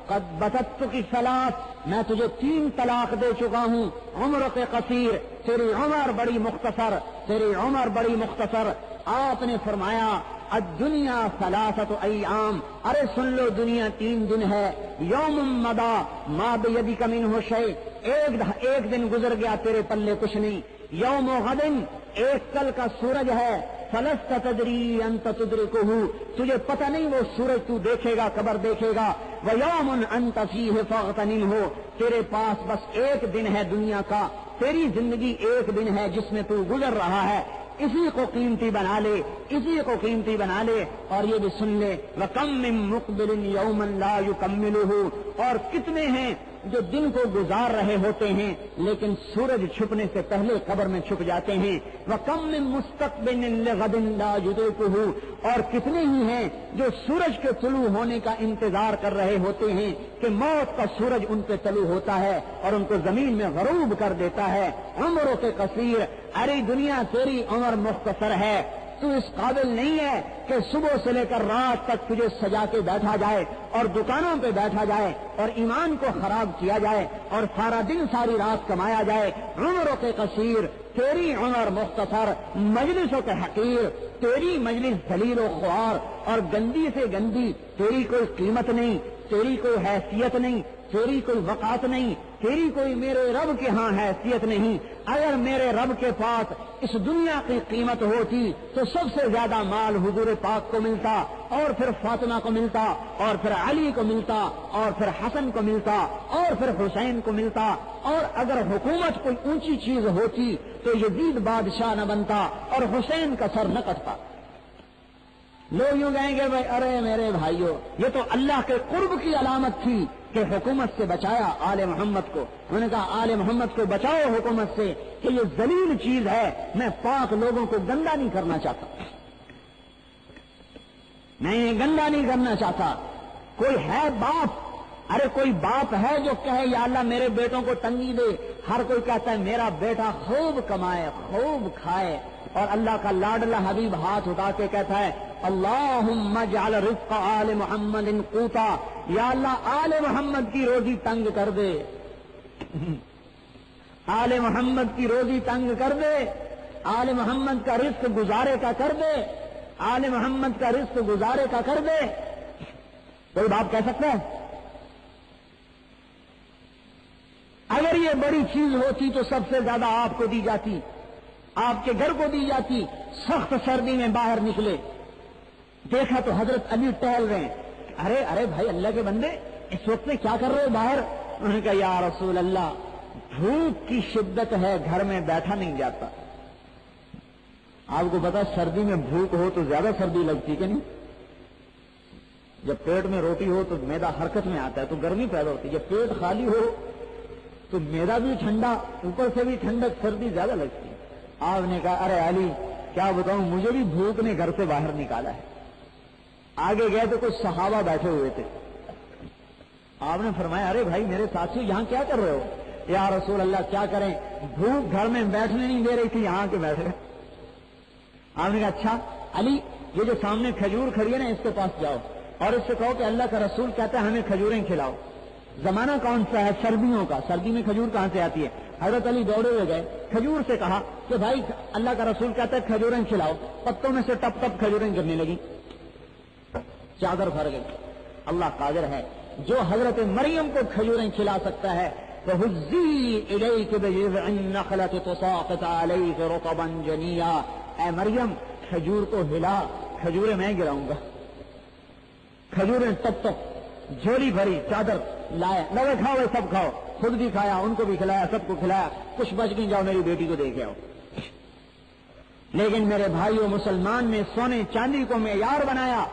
قد بتت کی صلاۃ، میں تجھے 3 طلاق دے چکا ہوں. عمر کے قصیر، تیری عمر بڑی مختصر، تیری عمر بڑی مختصر. آپ نے فرمایا الدنیا 3 ایام، ارے سن لو دنیا 3 دن ہے. یوم مدا ما بیدک منہ شیء، ایک دن گزر گیا تیرے پلے کچھ نہیں. یوم غدن، ایک کل کا سورج ہے. فلست تدری انت تدرکہ، تجھے پتہ نہیں وہ سورج تو دیکھے گا قبر دیکھے گا. ویوم انت فیہ فاغتنمہ، تیرے پاس بس ایک دن ہے دنیا کا، تیری زندگی ایک دن ہے جس میں تو گزر رہا ہے. اسی کو قیمتی بنا لے، اسی کو قیمتی بنا لے. اور یہ بھی سن لے وَكَمْ مِن مُقْبِلٍ يَوْمًا لَا يُكَمِّلُهُ، اور کتنے ہیں جو دن کو گزار رہے ہوتے ہیں لیکن سورج چھپنے سے پہلے قبر میں چھپ جاتے ہیں. وَكَمْ مِن مُسْتَقْبِلٍ لِغَدٍ لَا يُدْرِكُهُ، اور کتنے ہی ہیں جو سورج کے طلوع ہونے کا انتظار کر رہے ہوتے ہیں کہ موت کا سورج ان پہ طلوع ہوتا ہے اور ان کو زمین میں غروب کر دیتا ہے. عمروں کے قصیر، ارے دنیا تیری عمر مختصر ہے. تو اس قابل نہیں ہے کہ صبح سے لے کر رات تک تجھے سجا کے بیٹھا جائے اور دکانوں پہ بیٹھا جائے اور ایمان کو خراب کیا جائے اور سارا دن ساری رات کمایا جائے. عمروں کے قصیر، تیری عمر مختصر. مجلسوں کے حقیر، تیری مجلس ذلیل و خوار اور گندی سے گندی. تیری کوئی قیمت نہیں، تیری کوئی حیثیت نہیں، تیری کوئی وقات نہیں، تیری کوئی میرے رب کے ہاں حیثیت نہیں. اگر میرے رب کے پاس اس دنیا کی قیمت ہوتی تو سب سے زیادہ مال حضور پاک کو ملتا، اور پھر فاطمہ کو ملتا، اور پھر علی کو ملتا، اور پھر حسن کو ملتا، اور پھر حسین کو ملتا. اور اگر حکومت کوئی اونچی چیز ہوتی تو یزید بادشاہ نہ بنتا اور حسین کا سر نہ کٹتا. لوگ یوں کہیں گے بھائی ارے میرے بھائیوں، یہ تو اللہ کے قرب کی علامت تھی کہ حکومت سے بچایا آل محمد کو. انہوں نے کہا آل محمد کو بچاؤ حکومت سے کہ یہ ذلیل چیز ہے. میں پاک لوگوں کو گندا نہیں کرنا چاہتا، میں یہ گندا نہیں کرنا چاہتا. کوئی ہے باپ، ارے کوئی باپ ہے جو کہے یا اللہ میرے بیٹوں کو تنگی دے. ہر کوئی کہتا ہے میرا بیٹا خوب کمائے خوب کھائے، اور اللہ کا لاڈلا حبیب ہاتھ اٹھا کے کہتا ہے اللہم اجعل رزق آل محمد قوتا، یا اللہ آل محمد کی روزی تنگ کر دے. آل محمد کی روزی تنگ کر دے، آل محمد کا رزق گزارے کا کر دے، آل محمد کا رزق گزارے کا کر دے. کوئی باپ کہہ سکتا ہے؟ اگر یہ بڑی چیز ہوتی تو سب سے زیادہ آپ کو دی جاتی، آپ کے گھر کو دی جاتی. سخت سردی میں باہر نکلے، دیکھا تو حضرت علی ٹہل رہے ہیں. ارے بھائی اللہ کے بندے اس وقت میں کیا کر رہے ہو باہر؟ انہوں نے کہا یا رسول اللہ بھوک کی شدت ہے، گھر میں بیٹھا نہیں جاتا. آپ کو پتا سردی میں بھوک ہو تو زیادہ سردی لگتی کہ نہیں؟ جب پیٹ میں روٹی ہو تو میدا حرکت میں آتا ہے تو گرمی پیدا ہوتی ہے. جب پیٹ خالی ہو تو میدا بھی ٹھنڈا، اوپر سے بھی ٹھنڈک، سردی زیادہ لگتی ہے. آپ نے کہا ارے علی کیا بتاؤں، مجھے بھی بھوک نے گھر سے باہر نکالا ہے. آگے گئے تو کچھ صحابہ بیٹھے ہوئے تھے. آپ نے فرمایا ارے بھائی میرے ساتھی یہاں کیا کر رہے ہو؟ یا رسول اللہ کیا کریں، بھوک گھر میں بیٹھنے نہیں دے رہی تھی، یہاں کے بیٹھے. آپ نے کہا اچھا علی یہ جو سامنے کھجور کھڑی ہے نا اس کے پاس جاؤ اور اس سے کہو کہ اللہ کا رسول کہتا ہے ہمیں کھجوریں کھلاؤ. زمانہ کون سا ہے؟ سردیوں کا. سردی میں کھجور کہاں سے آتی ہے؟ حضرت علی دوڑے ہوئے گئے، کھجور سے کہا کہ بھائی اللہ کا رسول کہتا ہے کھجوریں کھلاؤ. پتوں میں سے ٹپ ٹپ کھجوریں گرنے لگی، چادر بھر گئی. اللہ قادر ہے جو حضرت مریم کو کھجوریں کھلا سکتا ہے. فَهُزِّي إِلَيْكِ بِجِذْعِ النَّخْلَةِ تُسَاقِطْ عَلَيْكِ رُطَبًا جَنِيًّا، اے مریم کھجور کو ہلا، کھجوریں میں گراؤں گا، کھجوریں تب تک جھولی بھری چادر لائے، لگے کھاؤ سب کھاؤ، خود بھی کھایا، ان کو بھی کھلایا، سب کو کھلایا، کچھ بچ گئی، جاؤ میری بیٹی کو دے کے آؤ۔ لیکن میرے بھائیوں، مسلمان نے سونے چاندی کو معیار بنایا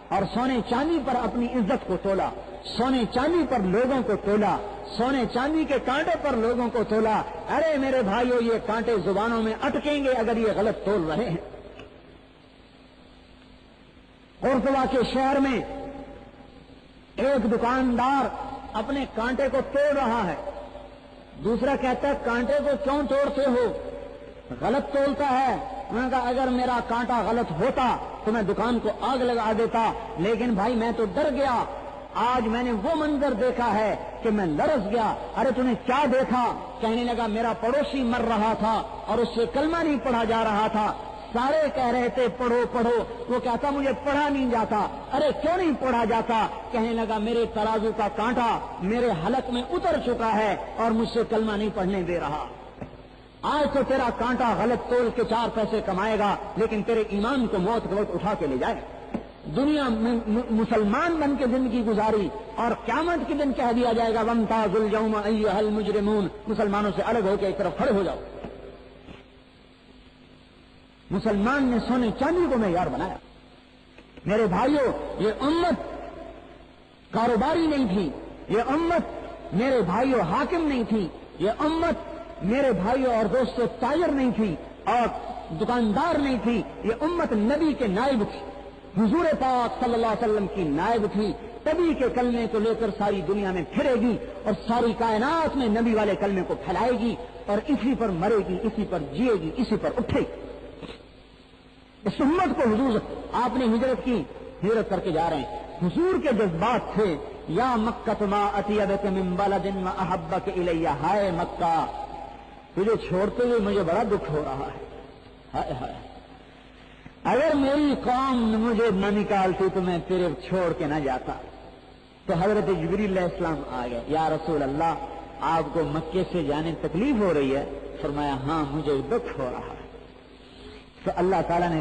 اور سونے چاندی پر اپنی عزت کو تولا، سونے چاندی پر لوگوں کو تولا، سونے چاندی کے کانٹے پر لوگوں کو تولا۔ ارے میرے بھائیوں، یہ کانٹے زبانوں میں اٹکیں گے اگر یہ غلط تول رہے ہیں۔ قرطبہ کے شہر میں ایک دکاندار اپنے کانٹے کو توڑ رہا ہے، دوسرا کہتا ہے کانٹے کو کیوں توڑتے ہو، غلط تولتا ہے۔ انہوں نے کہا اگر میرا کانٹا غلط ہوتا تو میں دکان کو آگ لگا دیتا، لیکن بھائی میں تو ڈر گیا، آج میں نے وہ منظر دیکھا ہے کہ میں لرز گیا۔ ارے تو نے کیا دیکھا؟ کہنے لگا میرا پڑوسی مر رہا تھا اور اس سے کلمہ نہیں پڑھا جا رہا تھا، سارے کہہ رہے تھے پڑھو پڑھو، وہ کہتا مجھے پڑھا نہیں جاتا۔ ارے کیوں نہیں پڑھا جاتا؟ کہنے لگا میرے ترازو کا کانٹا میرے حلق میں اتر چکا ہے اور مجھ سے کلمہ نہیں پڑھنے دے رہا۔ آج تو تیرا کانٹا غلط تول کے 4 پیسے کمائے گا، لیکن تیرے ایمان کو موت کے وقت اٹھا کے لے جائے۔ دنیا میں مسلمان بن کے زندگی گزاری اور قیامت کے دن کہہ دیا جائے گا وامتازوا اليوم ایھا المجرمون، مسلمانوں سے الگ ہو کے ایک طرف کھڑے ہو جاؤ۔ مسلمان نے سونے چاندی کو معیار بنایا۔ میرے بھائیوں، یہ امت کاروباری نہیں تھی، یہ امت میرے بھائیوں حاکم نہیں تھی، یہ امت میرے بھائیوں اور دوستوں تاجر نہیں تھی اور دکاندار نہیں تھی، یہ امت نبی کے نائب تھی، حضور پاک صلی اللہ علیہ وسلم کی نائب تھی۔ تبھی کے کلمے کو لے کر ساری دنیا میں پھرے گی اور ساری کائنات میں نبی والے کلمے کو پھیلائے گی اور اسی پر مرے گی، اسی پر جیے گی، اسی پر اٹھے گی۔ اس امت کو حضور آپ نے ہجرت کی، ہجرت کر کے جا رہے ہیں۔ حضور کے جذبات تھے یا مکہ ما اطیبک من بلد واحبک الی، ہائے مکہ تجھے چھوڑتے ہوئے مجھے بڑا دکھ ہو رہا ہے، ہائے ہائے اگر میری قوم مجھے نہ نکالتی تو میں تیرے چھوڑ کے نہ جاتا۔ تو حضرت جبریل علیہ السلام آ گئے، یا رسول اللہ آپ کو مکے سے جانے تکلیف ہو رہی ہے؟ فرمایا ہاں مجھے دکھ ہو رہا ہے۔ تو اللہ تعالیٰ نے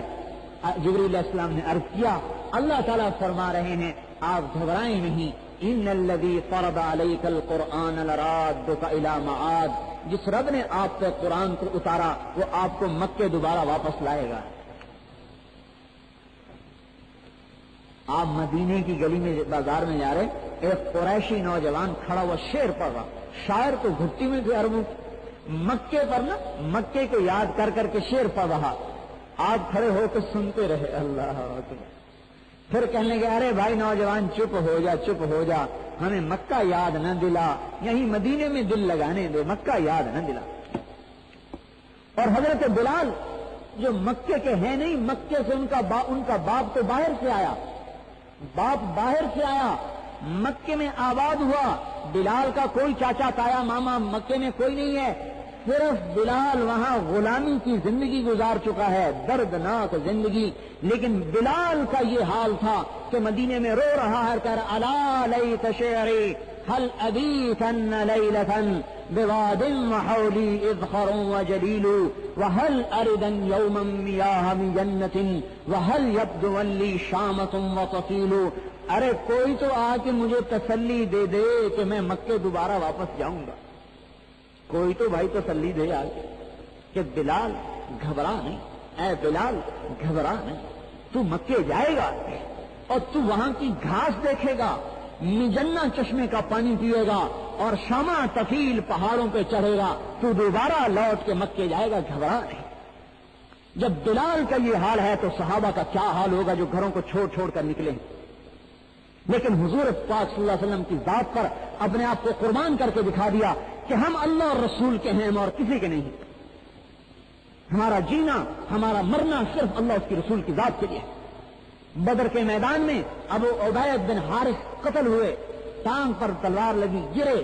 جبریل علیہ السلام نے عرض کیا، اللہ تعالیٰ فرما رہے ہیں آپ گھبرائیں نہیں، ان الذی فرض علیک القرآن لرادک الی معاد، جس رب نے آپ پہ قرآن کو اتارا وہ آپ کو مکے دوبارہ واپس لائے گا۔ آپ مدینے کی گلی میں بازار میں جا رہے، ایک قریشی نوجوان کھڑا ہوا شعر پڑھ رہا، شاعر تو گھٹی میں تھے عربوں، مکے پر نا مکے کو یاد کر کر کے شعر پڑھ رہا، آپ کھڑے ہو کے سنتے رہے، اللہ اکبر۔ پھر کہنے لگے ارے بھائی نوجوان چپ ہو جا، چپ ہو جا، ہمیں مکہ یاد نہ دلا، یہیں مدینے میں دل لگانے دے، مکہ یاد نہ دلا۔ اور حضرت بلال جو مکے کے ہیں نہیں، مکے سے ان کا باپ تو باہر سے آیا، باپ باہر سے آیا، مکے میں آباد ہوا، بلال کا کوئی چاچا تایا ماما مکے میں کوئی نہیں ہے، صرف بلال وہاں غلامی کی زندگی گزار چکا ہے، دردناک زندگی، لیکن بلال کا یہ حال تھا کہ مدینے میں رو رہا ہے، کہہ رہا الا لیت شعری هل ابیتن لیلة بواد وحولی اذخر وجلیل وهل اردن یوما میاہ من جنت وهل یبدو لی شامت وطفیل۔ ارے کوئی تو آ کے مجھے تسلی دے دے کہ میں مکے دوبارہ واپس جاؤں گا، کوئی تو بھائی تسلی دے آ کے کہ بلال گھبرا نہیں، اے بلال گھبرا نہیں، تو مکے جائے گا اور تو وہاں کی گھاس دیکھے گا، مجنہ چشمے کا پانی پیے گا اور شامہ طفیل پہاڑوں پہ چڑھے گا، تو دوبارہ لوٹ کے مکے جائے گا، گھبرا نہیں۔ جب بلال کا یہ حال ہے تو صحابہ کا کیا حال ہوگا جو گھروں کو چھوڑ چھوڑ کر نکلے ہیں۔ لیکن حضور پاک صلی اللہ علیہ وسلم کی ذات پر اپنے آپ کو قربان کر کے دکھا دیا کہ ہم اللہ اور رسول کے ہیں اور کسی کے نہیں، ہمارا جینا ہمارا مرنا صرف اللہ اس کی رسول کی ذات کے لیے۔ بدر کے میدان میں ابو عبید بن حارث قتل ہوئے، ٹانگ پر تلوار لگی، گرے،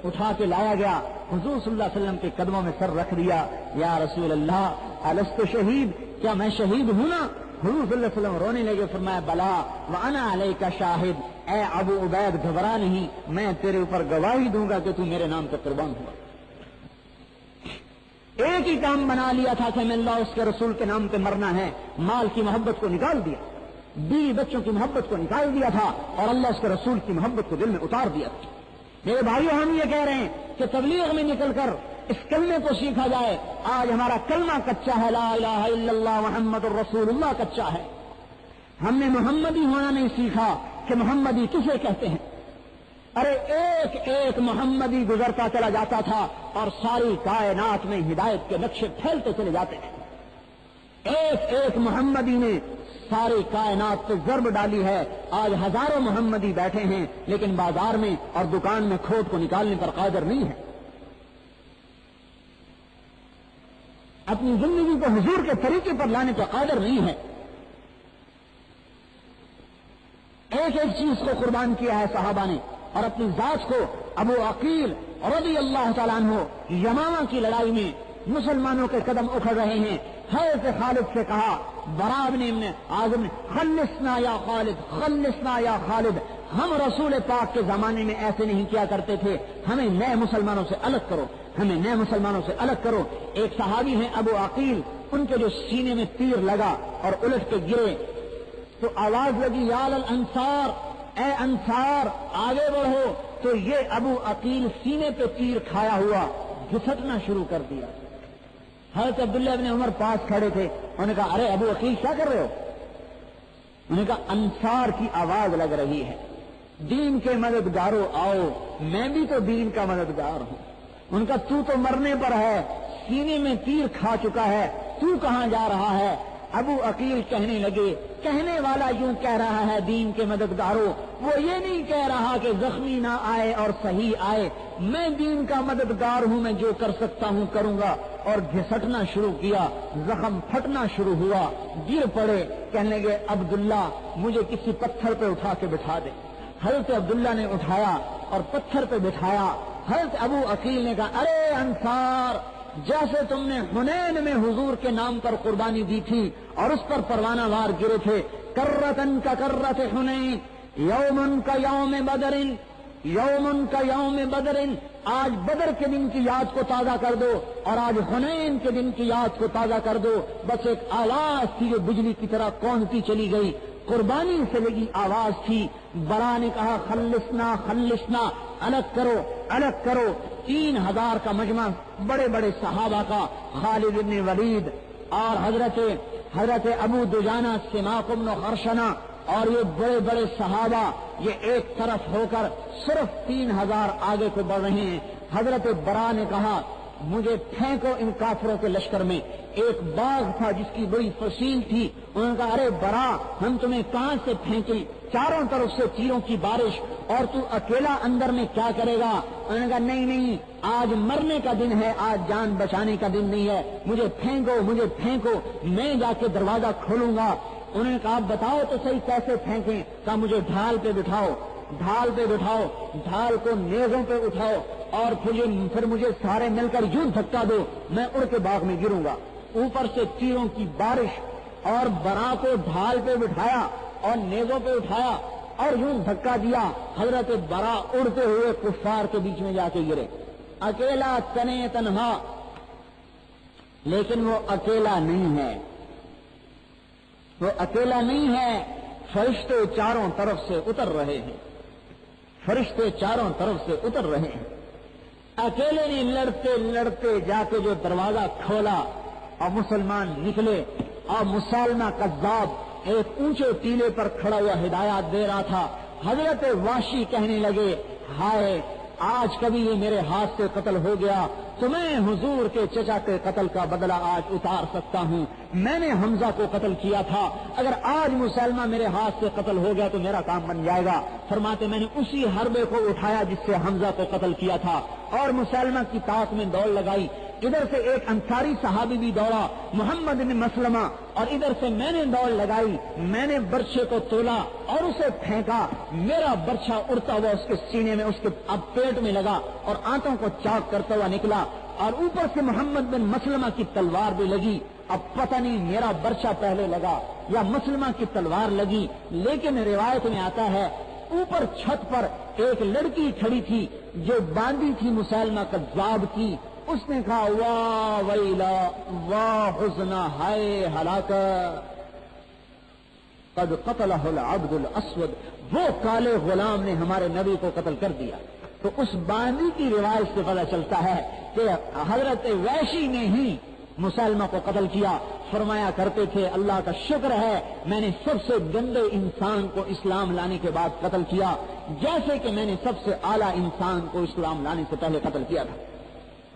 اٹھا کے لایا گیا، حضور صلی اللہ علیہ وسلم کے قدموں میں سر رکھ دیا، یا رسول اللہ الست شہید، کیا میں شہید ہوں نا؟ حضور صلی اللہ علیہ وسلم رونے لگے، فرمایا بلا وانا علیک شاہد، اے ابو عبید گھبرا نہیں، میں تیرے اوپر گواہی دوں گا کہ تو میرے نام پہ قربان ہوا۔ ایک ہی کام بنا لیا تھا کہ میں اللہ اس کے رسول کے نام پہ مرنا ہے، مال کی محبت کو نکال دیا، بیوی بچوں کی محبت کو نکال دیا تھا اور اللہ اس کے رسول کی محبت کو دل میں اتار دیا تھا۔ میرے بھائیوں، ہم یہ کہہ رہے ہیں کہ تبلیغ میں نکل کر اس کلمے کو سیکھا جائے۔ آج ہمارا کلمہ کچا ہے، لا الہ الا اللہ محمد الرسول اللہ کچا ہے۔ ہم نے محمدی ہونا نہیں سیکھا کہ محمدی کسے کہتے ہیں۔ ارے ایک ایک محمدی گزرتا چلا جاتا تھا اور ساری کائنات میں ہدایت کے نقشے پھیلتے چلے جاتے تھے۔ ایک ایک محمدی نے ساری کائنات پہ ضرب ڈالی ہے۔ آج ہزاروں محمدی بیٹھے ہیں لیکن بازار میں اور دکان میں کھوٹ کو نکالنے پر قادر نہیں ہے، اپنی زندگی کو حضور کے طریقے پر لانے پر قادر نہیں ہے۔ ایک ایک چیز کو قربان کیا ہے صحابہ نے، اور اپنی ذات کو ابو عقیل رضی اللہ تعالیٰ عنہ یمامہ کی لڑائی میں مسلمانوں کے قدم اکھڑ رہے ہیں، حضرت خالد سے کہا، برا بن عازب نے، خلصنا یا خالد، خلصنا یا خالد، ہم رسول پاک کے زمانے میں ایسے نہیں کیا کرتے تھے، ہمیں نئے مسلمانوں سے الگ کرو، ہمیں نئے مسلمانوں سے الگ کرو۔ ایک صحابی ہیں ابو عقیل، ان کے جو سینے میں تیر لگا اور الٹ کے گرے تو آواز لگی، یا الانصار، اے انصار آگے بڑھو، تو یہ ابو عقیل سینے پہ تیر کھایا ہوا گھسٹنا شروع کر دیا۔ حضرت عبداللہ ابن عمر پاس کھڑے تھے، انہوں نے کہا، ارے ابو عقیل کیا کر رہے ہو؟ انہوں نے کہا، انصار کی آواز لگ رہی ہے، دین کے مددگاروں آؤ، میں بھی تو دین کا مددگار ہوں۔ ان کا تو مرنے پر ہے، سینے میں تیر کھا چکا ہے، تو کہاں جا رہا ہے؟ ابو عقیل کہنے لگے، کہنے والا یوں کہہ رہا ہے دین کے مددگاروں، وہ یہ نہیں کہہ رہا کہ زخمی نہ آئے اور صحیح آئے، میں دین کا مددگار ہوں، میں جو کر سکتا ہوں کروں گا۔ اور گھسٹنا شروع کیا، زخم پھٹنا شروع ہوا، گر پڑے، کہنے لگے، عبداللہ مجھے کسی پتھر پہ اٹھا کے بٹھا دے۔ حضرت عبداللہ نے اٹھایا اور پتھر پہ بٹھایا۔ حضرت ابو عقیل نے کہا، ارے انصار، جیسے تم نے حنین میں حضور کے نام پر قربانی دی تھی اور اس پر پروانہ وار گرے تھے، کرتن کا کرت حنین، یومن کا یوم بدر، یومن کا یوم بدر، آج بدر کے دن کی یاد کو تازہ کر دو اور آج حنین کے دن کی یاد کو تازہ کر دو۔ بس ایک آواز تھی جو بجلی کی طرح کونتی چلی گئی، قربانی سے لگی آواز تھی۔ برا نے کہا، خلصنا خلصنا، الگ کرو الگ کرو۔ 3000 کا مجمع، بڑے بڑے صحابہ کا، خالد بن ولید اور حضرت ابو دجانہ، سماق بن خرشنہ اور یہ بڑے بڑے صحابہ، یہ ایک طرف ہو کر صرف 3000 آگے کو بڑھ رہے ہیں۔ حضرت برا نے کہا، مجھے پھینکو ان کافروں کے لشکر میں۔ ایک باغ تھا جس کی بڑی فصیل تھی، انہوں نے کہا، ارے برا ہم تمہیں کہاں سے پھینکیں، چاروں طرف سے تیروں کی بارش، اور تو اکیلا اندر میں کیا کرے گا؟ انہوں نے کہا، نہیں نہیں، آج مرنے کا دن ہے، آج جان بچانے کا دن نہیں ہے، مجھے پھینکو مجھے پھینکو، میں جا کے دروازہ کھولوں گا۔ انہوں نے کہا، بتاؤ تو صحیح کیسے پھینکیں؟ کہا، مجھے ڈھال پہ بٹھاؤ، ڈھال پہ بٹھاؤ، ڈھال کو نیزوں پہ اٹھاؤ اور پھر مجھے سارے مل کر یوں دھکا دو، میں اڑ کے باغ میں گروں گا۔ اوپر سے تیروں کی بارش، اور برا کو ڈھال پہ بٹھایا اور نیزوں پہ اٹھایا اور یوں دھکا دیا، حضرت برا اڑتے ہوئے کفار کے بیچ میں جا کے گرے، اکیلا تنے تنہا۔ لیکن وہ اکیلا نہیں ہے، وہ اکیلا نہیں ہے، فرشتے چاروں طرف سے اتر رہے ہیں، فرشتے چاروں طرف سے اتر رہے ہیں۔ اکیلے نے لڑتے لڑتے جا کے جو دروازہ کھولا اور مسلمان نکلے، اور مسالمہ کذاب ایک اونچے ٹیلے پر کھڑا ہوا ہدایات دے رہا تھا۔ حضرت واشی کہنے لگے، ہائے آج کبھی یہ میرے ہاتھ سے قتل ہو گیا تو میں حضور کے چچا کے قتل کا بدلہ آج اتار سکتا ہوں۔ میں نے حمزہ کو قتل کیا تھا، اگر آج مسلمہ میرے ہاتھ سے قتل ہو گیا تو میرا کام بن جائے گا۔ فرماتے میں نے اسی حربے کو اٹھایا جس سے حمزہ کو قتل کیا تھا اور مسلمہ کی طاق میں دوڑ لگائی۔ ادھر سے ایک انصاری صحابی بھی دوڑا، محمد بن مسلمہ، اور ادھر سے میں نے دوڑ لگائی، میں نے برچے کو تولا اور اسے پھینکا، میرا برچہ اڑتا ہوا اس کے سینے میں، اس کے اب پیٹ میں لگا اور آنتوں کو چاک کرتا ہوا نکلا، اور اوپر سے محمد بن مسلمہ کی تلوار بھی لگی۔ اب پتہ نہیں میرا برچہ پہلے لگا یا مسلمہ کی تلوار لگی، لیکن روایت میں آتا ہے اوپر چھت پر ایک لڑکی کھڑی تھی جو باندھی تھی مسلمہ کذاب کی، اس نے کہا واہ ویلا واہ حزنا ہائے ہلاکت، قد قتلہ العبد الاسود، وہ کالے غلام نے ہمارے نبی کو قتل کر دیا۔ تو اس باندی کی روایت سے پتہ چلتا ہے کہ حضرت ویشی نے ہی مسلمہ کو قتل کیا۔ فرمایا کرتے تھے اللہ کا شکر ہے میں نے سب سے گندے انسان کو اسلام لانے کے بعد قتل کیا، جیسے کہ میں نے سب سے اعلیٰ انسان کو اسلام لانے سے پہلے قتل کیا تھا۔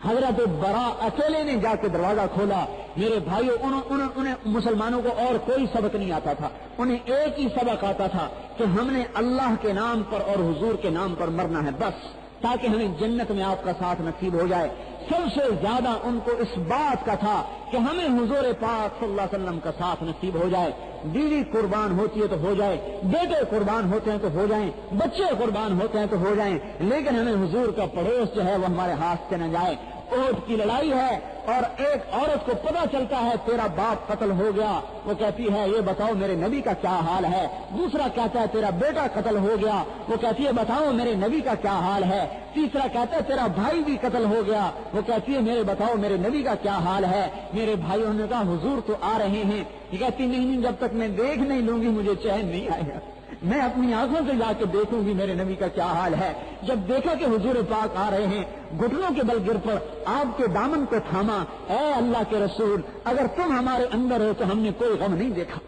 حضرت برا اکیلے نے جا کے دروازہ کھولا۔ میرے بھائیوں انہیں مسلمانوں کو اور کوئی سبق نہیں آتا تھا، انہیں ایک ہی سبق آتا تھا کہ ہم نے اللہ کے نام پر اور حضور کے نام پر مرنا ہے بس، تاکہ ہمیں جنت میں آپ کا ساتھ نصیب ہو جائے۔ سب سے زیادہ ان کو اس بات کا تھا کہ ہمیں حضور پاک صلی اللہ علیہ وسلم کا ساتھ نصیب ہو جائے۔ بیوی قربان ہوتی ہے تو ہو جائے، بیٹے قربان ہوتے ہیں تو ہو جائیں، بچے قربان ہوتے ہیں تو ہو جائیں، لیکن ہمیں حضور کا پڑوس جو ہے وہ ہمارے ہاتھ سے نہ جائے۔ اونٹ کی لڑائی ہے اور ایک عورت کو پتہ چلتا ہے تیرا باپ قتل ہو گیا، وہ کہتی ہے یہ بتاؤ میرے نبی کا کیا حال ہے۔ دوسرا کہتا ہے تیرا بیٹا قتل ہو گیا، وہ کہتی ہے بتاؤ میرے نبی کا کیا حال ہے۔ تیسرا کہتا ہے تیرا بھائی بھی قتل ہو گیا، وہ کہتی ہے میرے بتاؤ میرے نبی کا کیا حال ہے۔ میرے بھائیوں نے کہا حضور تو آ رہے ہیں۔ یہ کہتی نہیں جب تک میں دیکھ نہیں لوں گی مجھے چین نہیں آئے گا، میں اپنی آنکھوں سے جا کے دیکھوں گی میرے نبی کا کیا حال ہے۔ جب دیکھا کہ حضور پاک آ رہے ہیں، گھٹنوں کے بل گر پر آپ کے دامن کو تھاما، اے اللہ کے رسول اگر تم ہمارے اندر ہو تو ہم نے کوئی غم نہیں دیکھا۔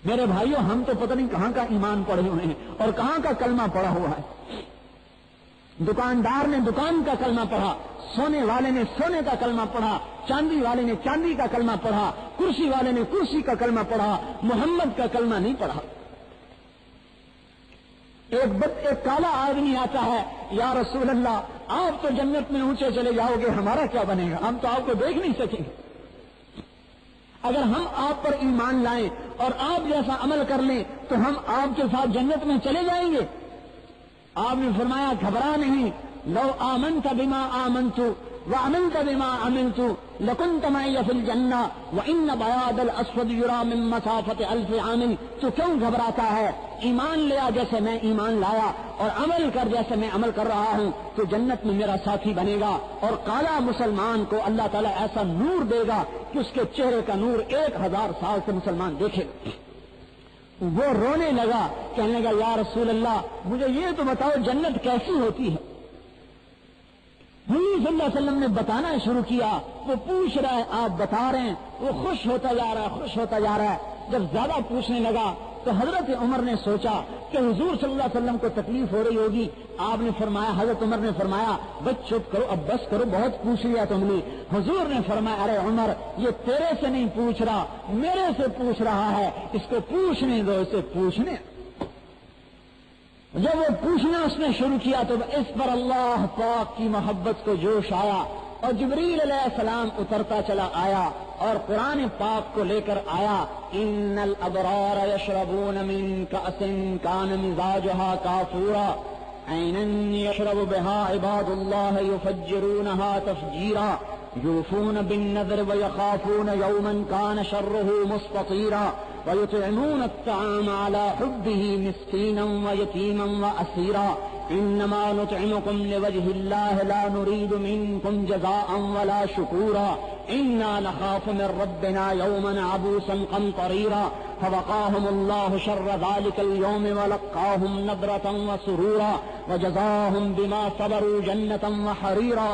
میرے بھائیوں ہم تو پتہ نہیں کہاں کا ایمان پڑھے ہوئے ہیں اور کہاں کا کلمہ پڑھا ہوا ہے۔ دکاندار نے دکان کا کلمہ پڑھا، سونے والے نے سونے کا کلمہ پڑھا، چاندی والے نے چاندی کا کلمہ پڑھا، کرسی والے نے کرسی کا کلمہ پڑھا، محمد کا کلمہ نہیں پڑھا۔ ایک کالا آدمی آتا ہے، یا رسول اللہ آپ تو جنت میں اونچے چلے جاؤ گے، ہمارا کیا بنے گا، ہم تو آپ کو دیکھ نہیں سکیں گے۔ اگر ہم آپ پر ایمان لائیں اور آپ جیسا عمل کر لیں تو ہم آپ کے ساتھ جنت میں چلے جائیں گے۔ آپ نے فرمایا گھبرا نہیں، لو آمنت بما آمنت وعملت بما عملت لكنت معي في الجنة وإن بياض الأسود يرى من مسافة 1000 عام۔ تو کیوں گھبراتا ہے؟ ایمان لیا جیسے میں ایمان لایا اور عمل کر جیسے میں عمل کر رہا ہوں تو جنت میں میرا ساتھی بنے گا۔ اور کالا مسلمان کو اللہ تعالیٰ ایسا نور دے گا کہ اس کے چہرے کا نور 1000 سال سے مسلمان دیکھے گا۔ وہ رونے لگا، کہنے لگا یا رسول اللہ مجھے یہ تو بتاؤ جنت کیسی ہوتی ہے۔ حضور صلی اللہ علیہ وسلم نے بتانا شروع کیا، وہ پوچھ رہا ہے آپ بتا رہے ہیں، وہ خوش ہوتا جا رہا ہے، خوش ہوتا جا رہا ہے۔ جب زیادہ پوچھنے لگا تو حضرت عمر نے سوچا کہ حضور صلی اللہ علیہ وسلم کو تکلیف ہو رہی ہوگی۔ آپ نے فرمایا، حضرت عمر نے فرمایا بس چپ کرو، اب بس کرو، بہت پوچھ لیا تم نے۔ حضور نے فرمایا ارے عمر یہ تیرے سے نہیں پوچھ رہا، میرے سے پوچھ رہا ہے، اس کو پوچھنے دو، اسے پوچھنے۔ جب وہ پوچھنا اس نے شروع کیا تو اس پر اللہ پاک کی محبت کو جوش آیا اور جبریل علیہ السلام اترتا چلا آیا اور قرآن پاک کو لے کر آیا۔ ان الابرار یشربون من کأس کان مزاجها کافورا عینا یشرب بها عباد اللہ یفجرونها تفجیرا یوفون بالنذر ویخافون یوما کان شره مستطیرا ويطعمون الطعام على حبه مسكينا ويتيما وأسيرا إنما نطعمكم لوجه الله لا نريد منكم جزاء ولا شكورا إنا نخاف من ربنا يوما عبوسا قمطريرا فوقاهم الله شر ذلك اليوم ولقاهم نضرة وسرورا وجزاهم بما صبروا جنة وحريرا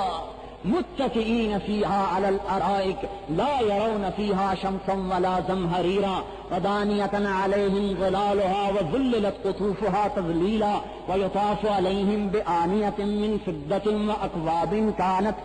متكئين فيها على الأرائك لا يرون فيها شمسا ولا زمهريرا ودانية عليهم ظلالها وذللت قطوفها تذليلا ويطاف عليهم بآنية من فضة وأكواب كانت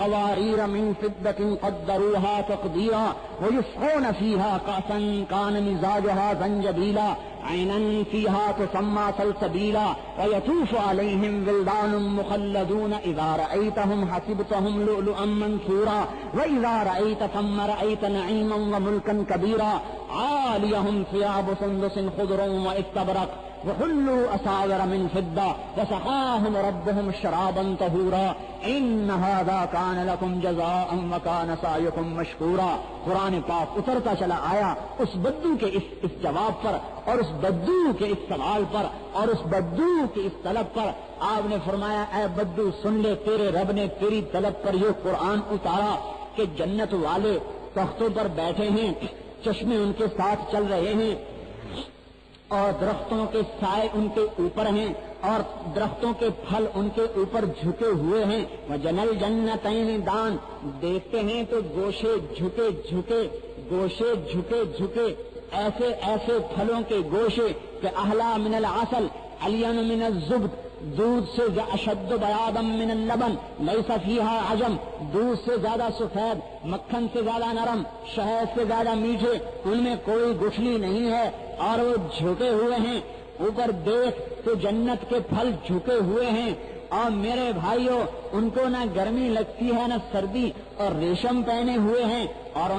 قوارير من فضة قدروها تقديرا ويسقون فيها كأسا كان مزاجها زنجبيلا عينا فيها تسمى سلسبيلا ويطوف عليهم ولدان مخلدون إذا رأيتهم حسبتهم لؤلؤا منثورا وإذا رأيت ثم رأيت نعيما وملكا كبيرا عاليهم ثياب سندس خضر واستبرق وحلوا اساور من فضة وسقاهم ربهم شرابا طهورا ان هذا كان لكم جزاء وكان سعيكم مشكورا. قرآن پاک اترتا چلا آیا اس بدو کے اس جواب پر اور اس بدو کے اس سوال پر اور اس بدو کے اس طلب پر. آپ نے فرمایا اے بدو سن لے، تیرے رب نے تیری طلب پر یہ قرآن اتارا کہ جنت والے تختوں پر بیٹھے ہیں، چشمے ان کے ساتھ چل رہے ہیں اور درختوں کے سائے ان کے اوپر ہیں اور درختوں کے پھل ان کے اوپر جھکے ہوئے ہیں. وجنل جنتین دان، دیکھتے ہیں تو گوشے جھکے جھکے، گوشے جھکے جھکے، ایسے ایسے پھلوں کے گوشے کہ احلا من العسل الین من الزبد، دودھ سے اشد بیاضا من اللبن لیس فیہا عجم، دودھ سے زیادہ سفید، مکھن سے زیادہ نرم، شہد سے زیادہ میٹھے، ان میں کوئی گٹھلی نہیں ہے اور وہ جھکے ہوئے ہیں. اوپر دیکھ تو جنت کے پھل جھکے ہوئے ہیں اور میرے بھائیوں ان کو نہ گرمی لگتی ہے نہ سردی، اور ریشم پہنے ہوئے ہیں اور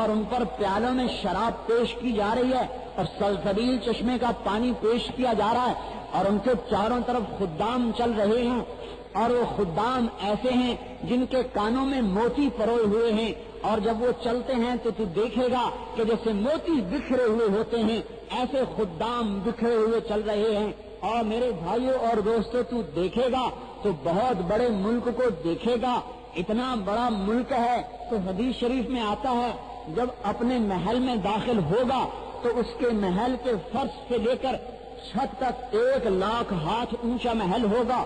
ان پر پیالوں میں شراب پیش کی جا رہی ہے اور سلسبیل چشمے کا پانی پیش کیا جا رہا ہے اور ان کے چاروں طرف خدام چل رہے ہیں اور وہ خدام ایسے ہیں جن کے کانوں میں موتی پروئے ہوئے ہیں اور جب وہ چلتے ہیں تو دیکھے گا کہ جیسے موتی بکھرے ہوئے ہوتے ہیں ایسے خدام بکھرے ہوئے چل رہے ہیں. اور میرے بھائیوں اور دوستوں تو دیکھے گا تو بہت بڑے ملک کو دیکھے گا، اتنا بڑا ملک ہے. تو حدیث شریف میں آتا ہے جب اپنے محل میں داخل ہوگا تو اس کے محل کے فرش سے لے کر چھت تک 1,00,000 ہاتھ اونچا محل ہوگا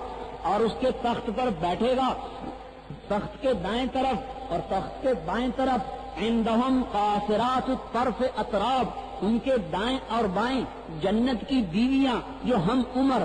اور اس کے تخت پر بیٹھے گا. تخت کے دائیں طرف اور تخت کے بائیں طرف عندہم قاصرات الطرف اطراب، ان کے دائیں اور بائیں جنت کی بیویاں جو ہم عمر،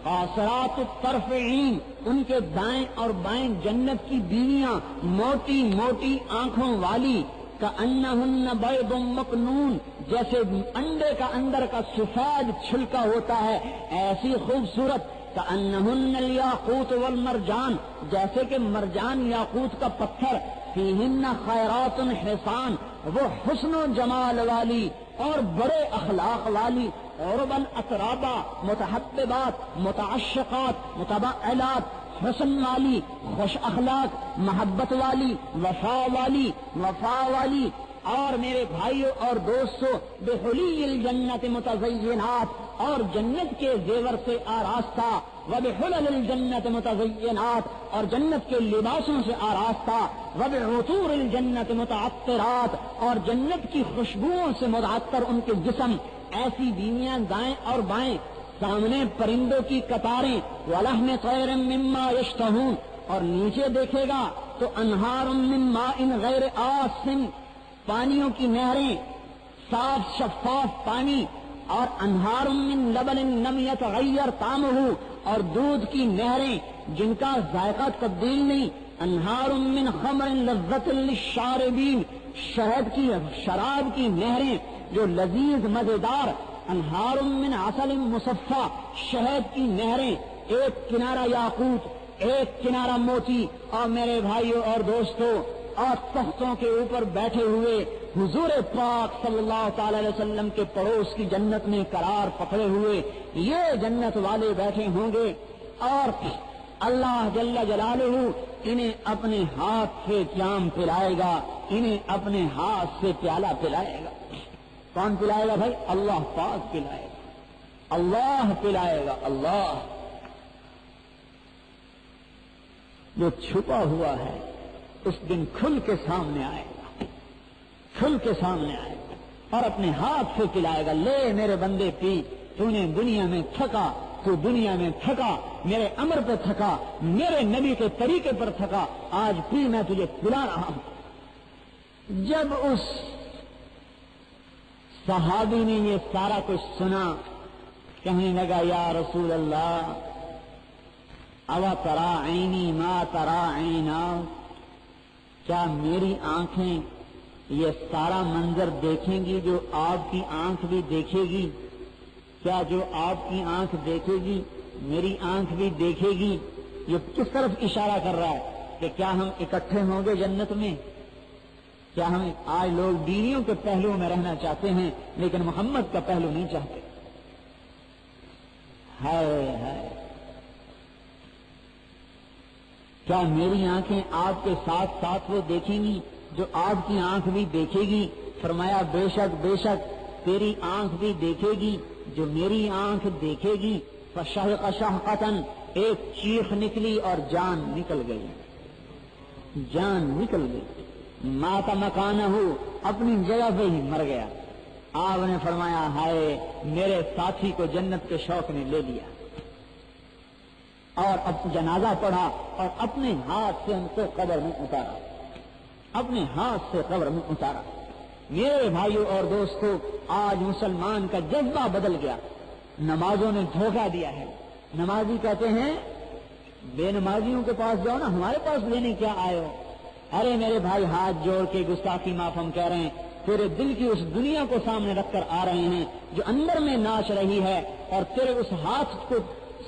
قاصرات الطرف عین، ان کے دائیں اور بائیں جنت کی بیویاں موٹی موٹی آنکھوں والی، کأنہن بیض مکنون، جیسے انڈے کا اندر کا سفید چھلکا ہوتا ہے ایسی خوبصورت، کأنہن الیاقوت والمرجان، جیسے کہ مرجان یاقوت کا پتھر، فیہن خیرات حسان، وہ حسن و جمال والی اور بڑے اخلاق والی، عربا اترابا، متحببات، متعشقات، متبعلات، حسن والی، خوش اخلاق، محبت والی، وفا والی. اور میرے بھائیوں اور دوستوں بحلی الجنت متزینات، اور جنت کے زیور سے آراستہ، وبحلل الجنت متزینات، اور جنت کے لباسوں سے آراستہ، وبعطور الجنت متعطرات، اور جنت کی خوشبوؤں سے متعطر ان کے جسم. ایسی بیویاں دائیں اور بائیں، سامنے پرندوں کی قطاریں، ولحم طیر مما یشتہون، اور نیچے دیکھے گا تو انہار من ماء غیر آسن، پانیوں کی نہریں، صاف شفاف پانی، اور انہار من لبن لم یتغیر طعمہ، اور دودھ کی نہریں جن کا ذائقہ تبدیل نہیں، انہار من خمر لذت للشاربین، شہد کی شراب کی نہریں جو لذیذ مزیدار، انہار من عسل مصفا، شہد کی نہریں، ایک کنارہ یاقوت ایک کنارہ موتی. اور میرے بھائیوں اور دوستوں، اور تختوں کے اوپر بیٹھے ہوئے حضور پاک صلی اللہ تعالی علیہ وسلم کے پڑوس کی جنت میں قرار پکڑے ہوئے یہ جنت والے بیٹھے ہوں گے اور اللہ جل جلالہ انہیں اپنے ہاتھ سے جام پلائے گا، انہیں اپنے ہاتھ سے پیالہ پلائے گا. کون پلائے گا بھائی؟ اللہ پاک پلائے گا، اللہ پلائے گا. اللہ جو چھپا ہوا ہے اس دن کھل کے سامنے آئے گا، کھل کے سامنے آئے گا اور اپنے ہاتھ سے پلائے گا. لے میرے بندے پی، تو نے دنیا میں تھکا، تو دنیا میں تھکا، میرے امر پہ تھکا، میرے نبی کے طریقے پر تھکا، آج پی، میں تجھے پلا رہا ہوں. جب اس صحابی نے یہ سارا کچھ سنا، کہنے لگا یا رسول اللہ اوا ترا عینی ما ترا عینا، کیا میری آنکھیں یہ سارا منظر دیکھیں گی جو آپ کی آنکھ بھی دیکھے گی؟ کیا جو آپ کی آنکھ دیکھے گی میری آنکھ بھی دیکھے گی؟ یہ کس طرف اشارہ کر رہا ہے کہ کیا ہم اکٹھے ہوں گے جنت میں؟ کیا ہم آج لوگ بیویوں کے پہلو میں رہنا چاہتے ہیں لیکن محمد کا پہلو نہیں چاہتے؟ ہائے ہائے، کیا میری آنکھیں آپ کے ساتھ ساتھ وہ دیکھیں گی جو آپ کی آنکھ بھی دیکھے گی؟ فرمایا بے شک تیری آنکھ بھی دیکھے گی جو میری آنکھ دیکھے گی۔ فشہق شہقتن، ایک چیخ نکلی اور جان نکل گئی، جان نکل گئی۔ مات مکانہ، اپنی جگہ پہ ہی مر گیا۔ آپ نے فرمایا ہائے میرے ساتھی کو جنت کے شوق نے لے لیا، اور اب جنازہ پڑھا اور اپنے ہاتھ سے ان کو قبر میں اتارا، اپنے ہاتھ سے قبر میں اتارا۔ میرے بھائیوں اور دوستوں، آج مسلمان کا جذبہ بدل گیا، نمازوں نے دھوکہ دیا ہے۔ نمازی کہتے ہیں بے نمازیوں کے پاس جاؤ نا، ہمارے پاس لینے کیا آئے ہو؟ ارے میرے بھائی، ہاتھ جوڑ کے گستاخی معاف ہم کہہ رہے ہیں، تیرے دل کی اس دنیا کو سامنے رکھ کر آ رہے ہیں جو اندر میں ناچ رہی ہے، اور تیرے اس ہاتھ کو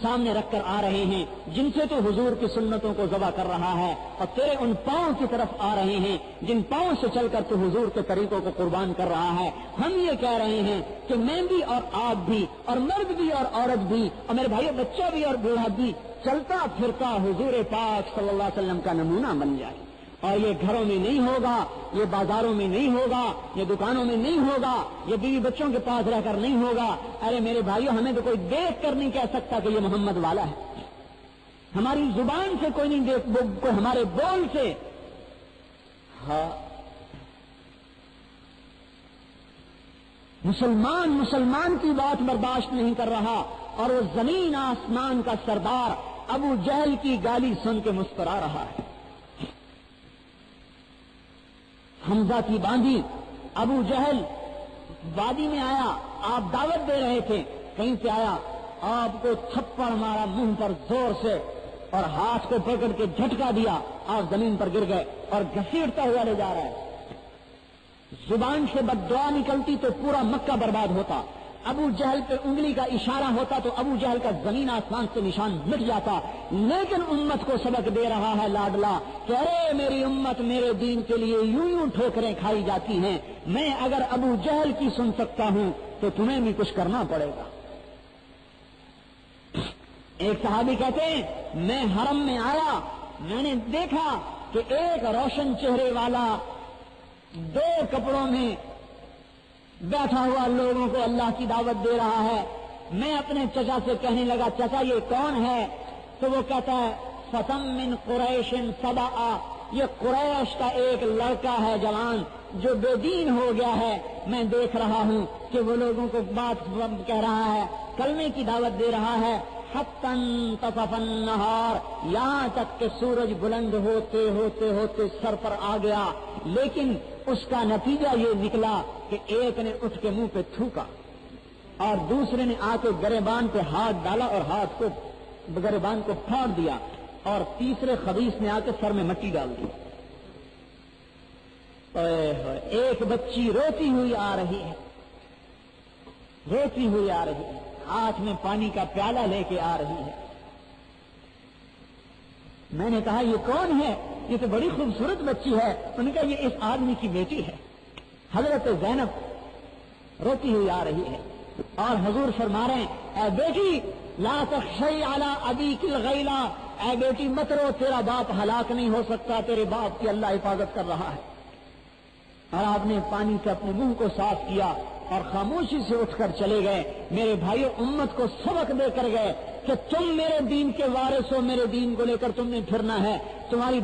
سامنے رکھ کر آ رہے ہیں جن سے تو حضور کی سنتوں کو ذبح کر رہا ہے، اور تیرے ان پاؤں کی طرف آ رہے ہیں جن پاؤں سے چل کر تو حضور کے طریقوں کو قربان کر رہا ہے۔ ہم یہ کہہ رہے ہیں کہ میں بھی اور آپ بھی، اور مرد بھی اور عورت بھی، اور میرے بھائیو بچہ بھی اور بوڑھا بھی، چلتا پھرتا حضور پاک صلی اللہ علیہ وسلم کا نمونہ بن جائے۔ اور یہ گھروں میں نہیں ہوگا، یہ بازاروں میں نہیں ہوگا، یہ دکانوں میں نہیں ہوگا، یہ بیوی بچوں کے پاس رہ کر نہیں ہوگا۔ ارے میرے بھائیوں، ہمیں تو کوئی دیکھ کر نہیں کہہ سکتا کہ یہ محمد والا ہے، ہماری زبان سے کوئی نہیں دیکھ، کوئی ہمارے بول سے۔ ہاں، مسلمان کی بات برداشت نہیں کر رہا، اور وہ زمین آسمان کا سردار ابو جہل کی گالی سن کے مسکرا رہا ہے۔ حمزہ کی باندھی ابو جہل وادی میں آیا، آپ دعوت دے رہے تھے، کہیں سے آیا، آپ کو تھپڑ مارا منہ پر زور سے، اور ہاتھ کو پکڑ کے جھٹکا دیا، آپ زمین پر گر گئے، اور گھسیٹتا ہوا لے جا رہا ہے۔ زبان سے بد دعا نکلتی تو پورا مکہ برباد ہوتا، ابو جہل پہ انگلی کا اشارہ ہوتا تو ابو جہل کا زمین آسمان سے نشان مٹ جاتا۔ لیکن امت کو سبق دے رہا ہے لاڈلا کہ ارے میری امت میرے دین کے لیے یوں ٹھوکریں کھائی جاتی ہیں، میں اگر ابو جہل کی سن سکتا ہوں تو تمہیں بھی کچھ کرنا پڑے گا۔ ایک صحابی کہتے ہیں میں حرم میں آیا، میں نے دیکھا کہ ایک روشن چہرے والا دو کپڑوں میں بیٹھا ہوا لوگوں کو اللہ کی دعوت دے رہا ہے۔ میں اپنے چچا سے کہنے لگا چچا یہ کون ہے؟ تو وہ کہتا ہے فتم من قریش سبا، یہ قریش کا ایک لڑکا ہے جوان جو بے دین ہو گیا ہے۔ میں دیکھ رہا ہوں کہ وہ لوگوں کو بات کہہ رہا ہے، کلمے کی دعوت دے رہا ہے۔ حتی انتصف النہار، یہاں تک کہ سورج بلند ہوتے ہوتے ہوتے سر پر آ گیا، لیکن اس کا نتیجہ یہ نکلا کہ ایک نے اٹھ کے منہ پہ تھوکا، اور دوسرے نے آ کے گریبان پہ ہاتھ ڈالا اور ہاتھ کو گریبان کو پھاڑ دیا، اور تیسرے خبیث نے آ کے سر میں مٹی ڈال دی۔ ایک بچی روتی ہوئی آ رہی ہے، روتی ہوئی آ رہی ہے، ہاتھ میں پانی کا پیالہ لے کے آ رہی ہے۔ میں نے کہا یہ کون ہے؟ یہ تو بڑی خوبصورت بچی ہے۔ انہوں نے کہا یہ اس آدمی کی بیٹی ہے، حضرت زینب روتی ہوئی آ رہی ہے، اور حضور فرما رہے ہیں اے بیٹی لا تخشی علی ابیک الغیلہ، اے بیٹی مت رو، تیرا باپ ہلاک نہیں ہو سکتا، تیرے باپ کی اللہ حفاظت کر رہا ہے۔ اور آپ نے پانی سے اپنے منہ کو صاف کیا اور خاموشی سے اٹھ کر چلے گئے۔ میرے بھائیو امت کو سبق دے کر گئے کہ تم میرے دین کے وارث ہو، میرے دین کو لے کر تم نے پھرنا ہے۔ تمہاری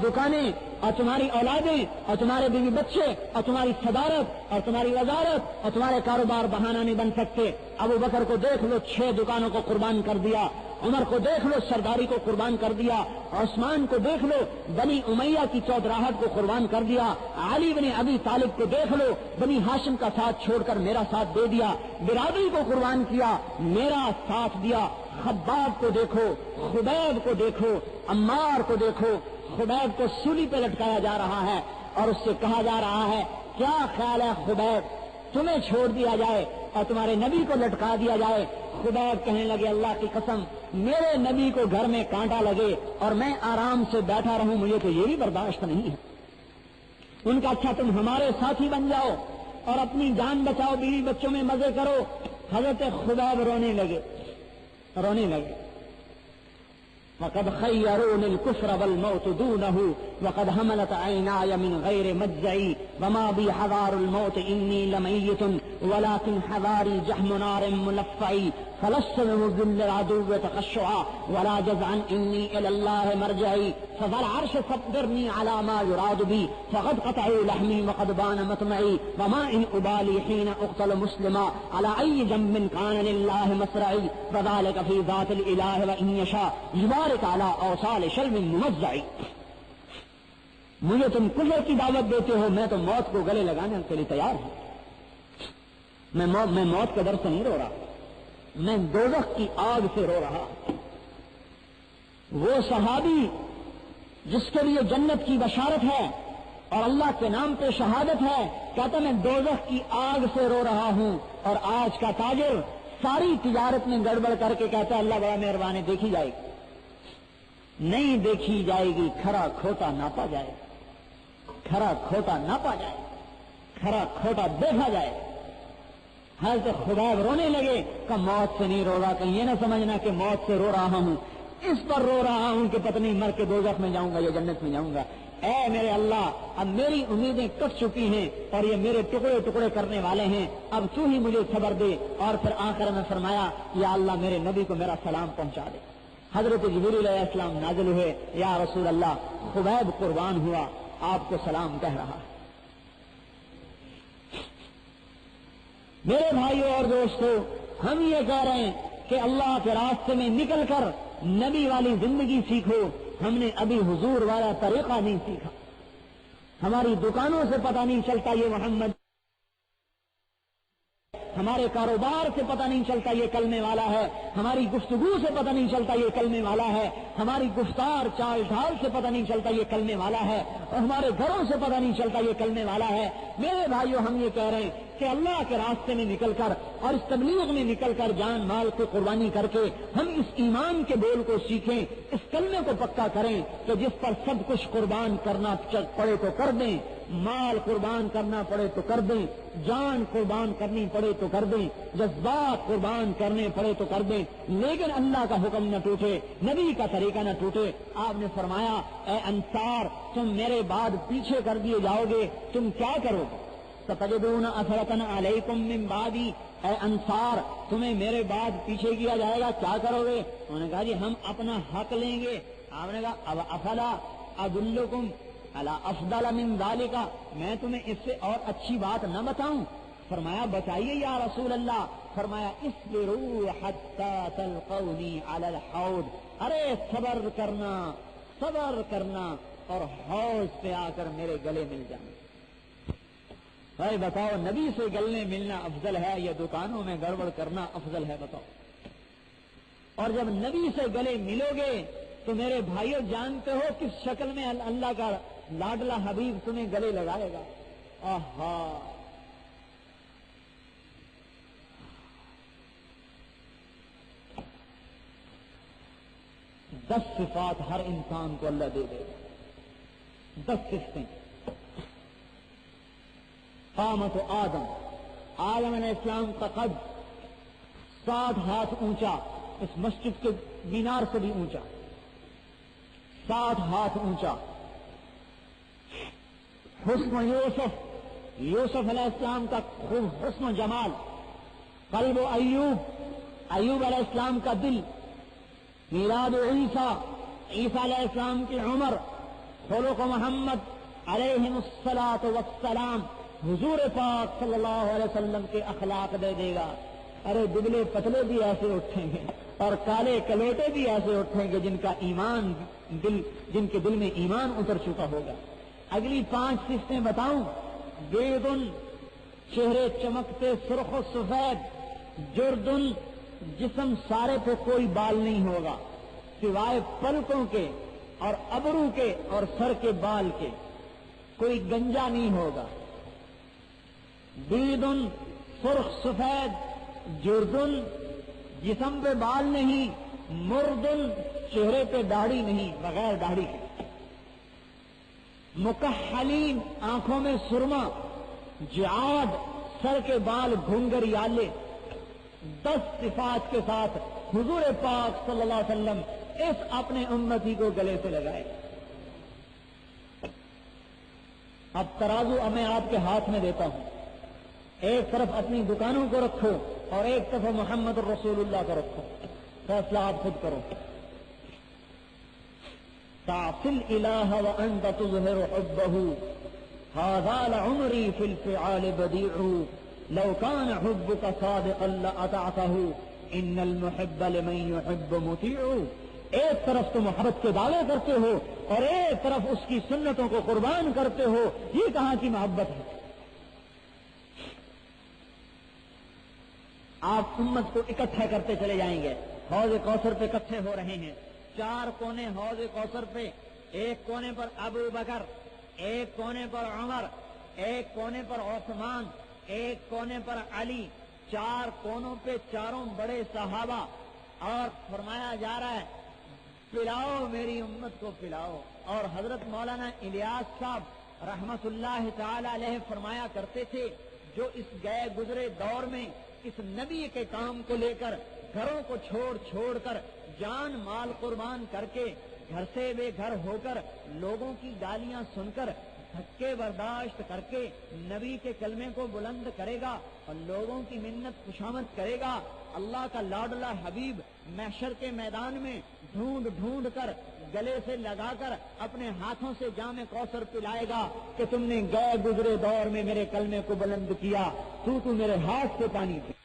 دکانیں اور تمہاری اولادیں اور تمہارے بیوی بچے اور تمہاری صدارت اور تمہاری وزارت اور تمہارے کاروبار بہانہ نہیں بن سکتے۔ ابو بکر کو دیکھ لو 6 دکانوں کو قربان کر دیا، عمر کو دیکھ لو سرداری کو قربان کر دیا، عثمان کو دیکھ لو بنی امیہ کی چودراہٹ کو قربان کر دیا، علی بن ابی طالب کو دیکھ لو بنی ہاشم کا ساتھ چھوڑ کر میرا ساتھ دے دیا، برادری کو قربان کیا، میرا ساتھ دیا۔ خباب کو دیکھو، خبیب کو دیکھو، عمار کو دیکھو، خبیب کو سولی پہ لٹکایا جا رہا ہے اور اس سے کہا جا رہا ہے کیا خیال ہے خبیب تمہیں چھوڑ دیا جائے اور تمہارے نبی کو لٹکا دیا جائے؟ خبیب کہنے لگے اللہ کی قسم میرے نبی کو گھر میں کانٹا لگے اور میں آرام سے بیٹھا رہوں، مجھے تو یہ بھی برداشت نہیں ہے۔ ان کا اچھا تم ہمارے ساتھی بن جاؤ اور اپنی جان بچاؤ، بیوی بچوں میں مزے کرو، حضرت خبیب رونے لگے. وقد خيروني الكفر والموت دونه وقد هملت عيناي من غير مجزعي وما بي حذار الموت إني لميت ولكن حذاري جحم نار ملفعي فلست بمذل العدو تخشعا ولا جزعا إني إلى الله مرجعي فذا العرش صبرني على ما يراد بي فقد قطعوا لحمي وقد بان مطمعي وما إن أبالي حين أقتل مسلما على أي جنب كان لله مسرعي فذلك في ذات الإله وإن يشاء يبارك على أوصال شلم ممزعي. مجھے تم کفر کی دعوت دیتے ہو، میں تو موت کو گلے لگانے کے لیے تیار ہوں. میں موت کے در سے نہیں رو رہا، میں دوزخ کی آگ سے رو رہا. وہ صحابی جس کے لیے جنت کی بشارت ہے اور اللہ کے نام پہ شہادت ہے، کہتا میں دوزخ کی آگ سے رو رہا ہوں. اور آج کا تاجر ساری تجارت میں گڑبڑ کر کے کہتا ہے اللہ بڑا مہربان ہے، دیکھی جائے گی. نہیں دیکھی جائے گی، کھرا کھوٹا ناپا جائے، کھرا کھوٹا ناپا جائے، کھرا کھوٹا دیکھا جائے. حضرت خبیب رونے لگے کہ موت سے نہیں رو رہا، کہیں یہ نہ سمجھنا کہ موت سے رو رہا ہوں، اس پر رو رہا ہوں کہ پتہ نہیں مر کے دوزخ میں جاؤں گا یا جنت میں جاؤں گا. اے میرے اللہ، اب میری امیدیں کٹ چکی ہیں اور یہ میرے ٹکڑے ٹکڑے کرنے والے ہیں، اب تو ہی مجھے خبر دے. اور پھر آخر میں فرمایا یا اللہ میرے نبی کو میرا سلام پہنچا دے. حضرت جبریل علیہ السلام نازل ہوئے، یا رسول اللہ خبیب قربان ہوا، آپ کو سلام کہہ رہا ہے. میرے بھائیوں اور دوستوں، ہم یہ کہہ رہے ہیں کہ اللہ کے راستے میں نکل کر نبی والی زندگی سیکھو. ہم نے ابھی حضور والا طریقہ نہیں سیکھا. ہماری دکانوں سے پتہ نہیں چلتا یہ محمد، ہمارے کاروبار سے پتہ نہیں چلتا یہ کلمے والا ہے، ہماری گفتگو سے پتہ نہیں چلتا یہ کلمے والا ہے، ہماری گفتار چال ڈھال سے پتہ نہیں چلتا یہ کلمے والا ہے، اور ہمارے گھروں سے پتہ نہیں چلتا یہ کلمے والا ہے. میرے بھائیوں، ہم یہ کہہ رہے ہیں کہ اللہ کے راستے میں نکل کر اور اس تبلیغ میں نکل کر جان مال کو قربانی کر کے ہم اس ایمان کے بول کو سیکھیں، اس کلمے کو پکا کریں کہ جس پر سب کچھ قربان کرنا پڑے تو کر دیں، مال قربان کرنا پڑے تو کر دیں، جان قربان کرنی پڑے تو کر دیں، جذبات قربان کرنے پڑے تو کر دیں، لیکن اللہ کا حکم نہ ٹوٹے، نبی کا طریقہ نہ ٹوٹے. آپ نے فرمایا اے انصار، تم میرے بعد پیچھے کر دیے جاؤ گے، تم کیا کرو گے؟ ستجدون اثرة علیکم من بعدی، اے انصار تمہیں میرے بعد پیچھے کیا جائے گا، کیا کرو گے؟ انہوں نے کہا جی ہم اپنا حق لیں گے. آپ نے کہا اب افلا ادلکم علی افضل من ذالک، میں تمہیں اس سے اور اچھی بات نہ بتاؤں؟ فرمایا بتائیے یا رسول اللہ. فرمایا اصبروا حتی تلقونی علی الحوض، ارے صبر کرنا اور حوض پہ آ کر میرے گلے مل جانا. بھائی بتاؤ، نبی سے گلنے ملنا افضل ہے یا دکانوں میں گڑبڑ کرنا افضل ہے؟ بتاؤ. اور جب نبی سے گلے ملو گے تو میرے بھائیوں جانتے ہو کس شکل میں اللہ کا لاڈلا حبیب تمہیں گلے لگائے گا. آہا، دس صفات ہر انسان کو اللہ دے دے گا. 10 صفتیں. قامت آدم علیہ السلام کا قد 60 ہاتھ اونچا، اس مسجد کے مینار سے بھی اونچا، 60 ہاتھ اونچا. حسن یوسف علیہ السلام کا خوب حسن و جمال. قلب ایوب علیہ السلام کا دل. میلاد عیسیٰ علیہ السلام کی عمر. خلق محمد علیہ الصلاۃ والسلام، حضور پاک صلی اللہ علیہ وسلم کے اخلاق دے دے گا. ارے دبلے پتلے بھی ایسے اٹھیں گے اور کالے کلوٹے بھی ایسے اٹھیں گے جن کے دل میں ایمان اتر چکا ہوگا. اگلی 5 صفتیں بتاؤں. بیدن، چہرے چمکتے سرخ و سفید. جردن، جسم سارے پہ کوئی بال نہیں ہوگا سوائے پلکوں کے اور ابرو کے اور سر کے بال کے، کوئی گنجا نہیں ہوگا. بیدن، سرخ سفید. جردن، جسم پہ بال نہیں. مردن، چہرے پہ داڑھی نہیں، بغیر داڑھی کے. مکحلین، آنکھوں میں سرما. جعاد، سر کے بال گھنگریالے. 10 صفات کے ساتھ حضور پاک صلی اللہ علیہ وسلم اس اپنے امتی کو گلے سے لگائے. اب ترازو میں آپ کے ہاتھ میں دیتا ہوں. ایک طرف اپنی دکانوں کو رکھو اور ایک طرف محمد الرسول اللہ کو رکھو. فیصلہ آپ خود کرو. تعصي الإله وأنت تظهر حبه هذا لعمري في الفعال بديع لو كان حبك صادقا لأطعته إن المحب لمن يحب مطيع. ایک طرف تو محبت کے دعوے کرتے ہو اور ایک طرف اس کی سنتوں کو قربان کرتے ہو. یہ کہاں کی محبت ہے؟ آپ امت کو اکٹھا کرتے چلے جائیں گے. حوض کوثر پہ اکٹھے ہو رہے ہیں. 4 کونے حوض کوثر پہ. ایک کونے پر ابو بکر، ایک کونے پر عمر، ایک کونے پر عثمان، ایک کونے پر علی. 4 کونوں پہ چاروں بڑے صحابہ. اور فرمایا جا رہا ہے پلاؤ میری امت کو پلاؤ. اور حضرت مولانا الیاس صاحب رحمت اللہ تعالی علیہ فرمایا کرتے تھے جو اس گئے گزرے دور میں اس نبی کے کام کو لے کر گھروں کو چھوڑ کر جان مال قربان کر کے گھر سے بے گھر ہو کر لوگوں کی گالیاں سن کر دھکے برداشت کر کے نبی کے کلمے کو بلند کرے گا اور لوگوں کی منت خوشامد کرے گا. اللہ کا لاڈلا حبیب محشر کے میدان میں ڈھونڈ کر گلے سے لگا کر اپنے ہاتھوں سے جام کوثر پلائے گا کہ تم نے گئے گزرے دور میں میرے کلمے کو بلند کیا، تو میرے ہاتھ سے پانی پیا.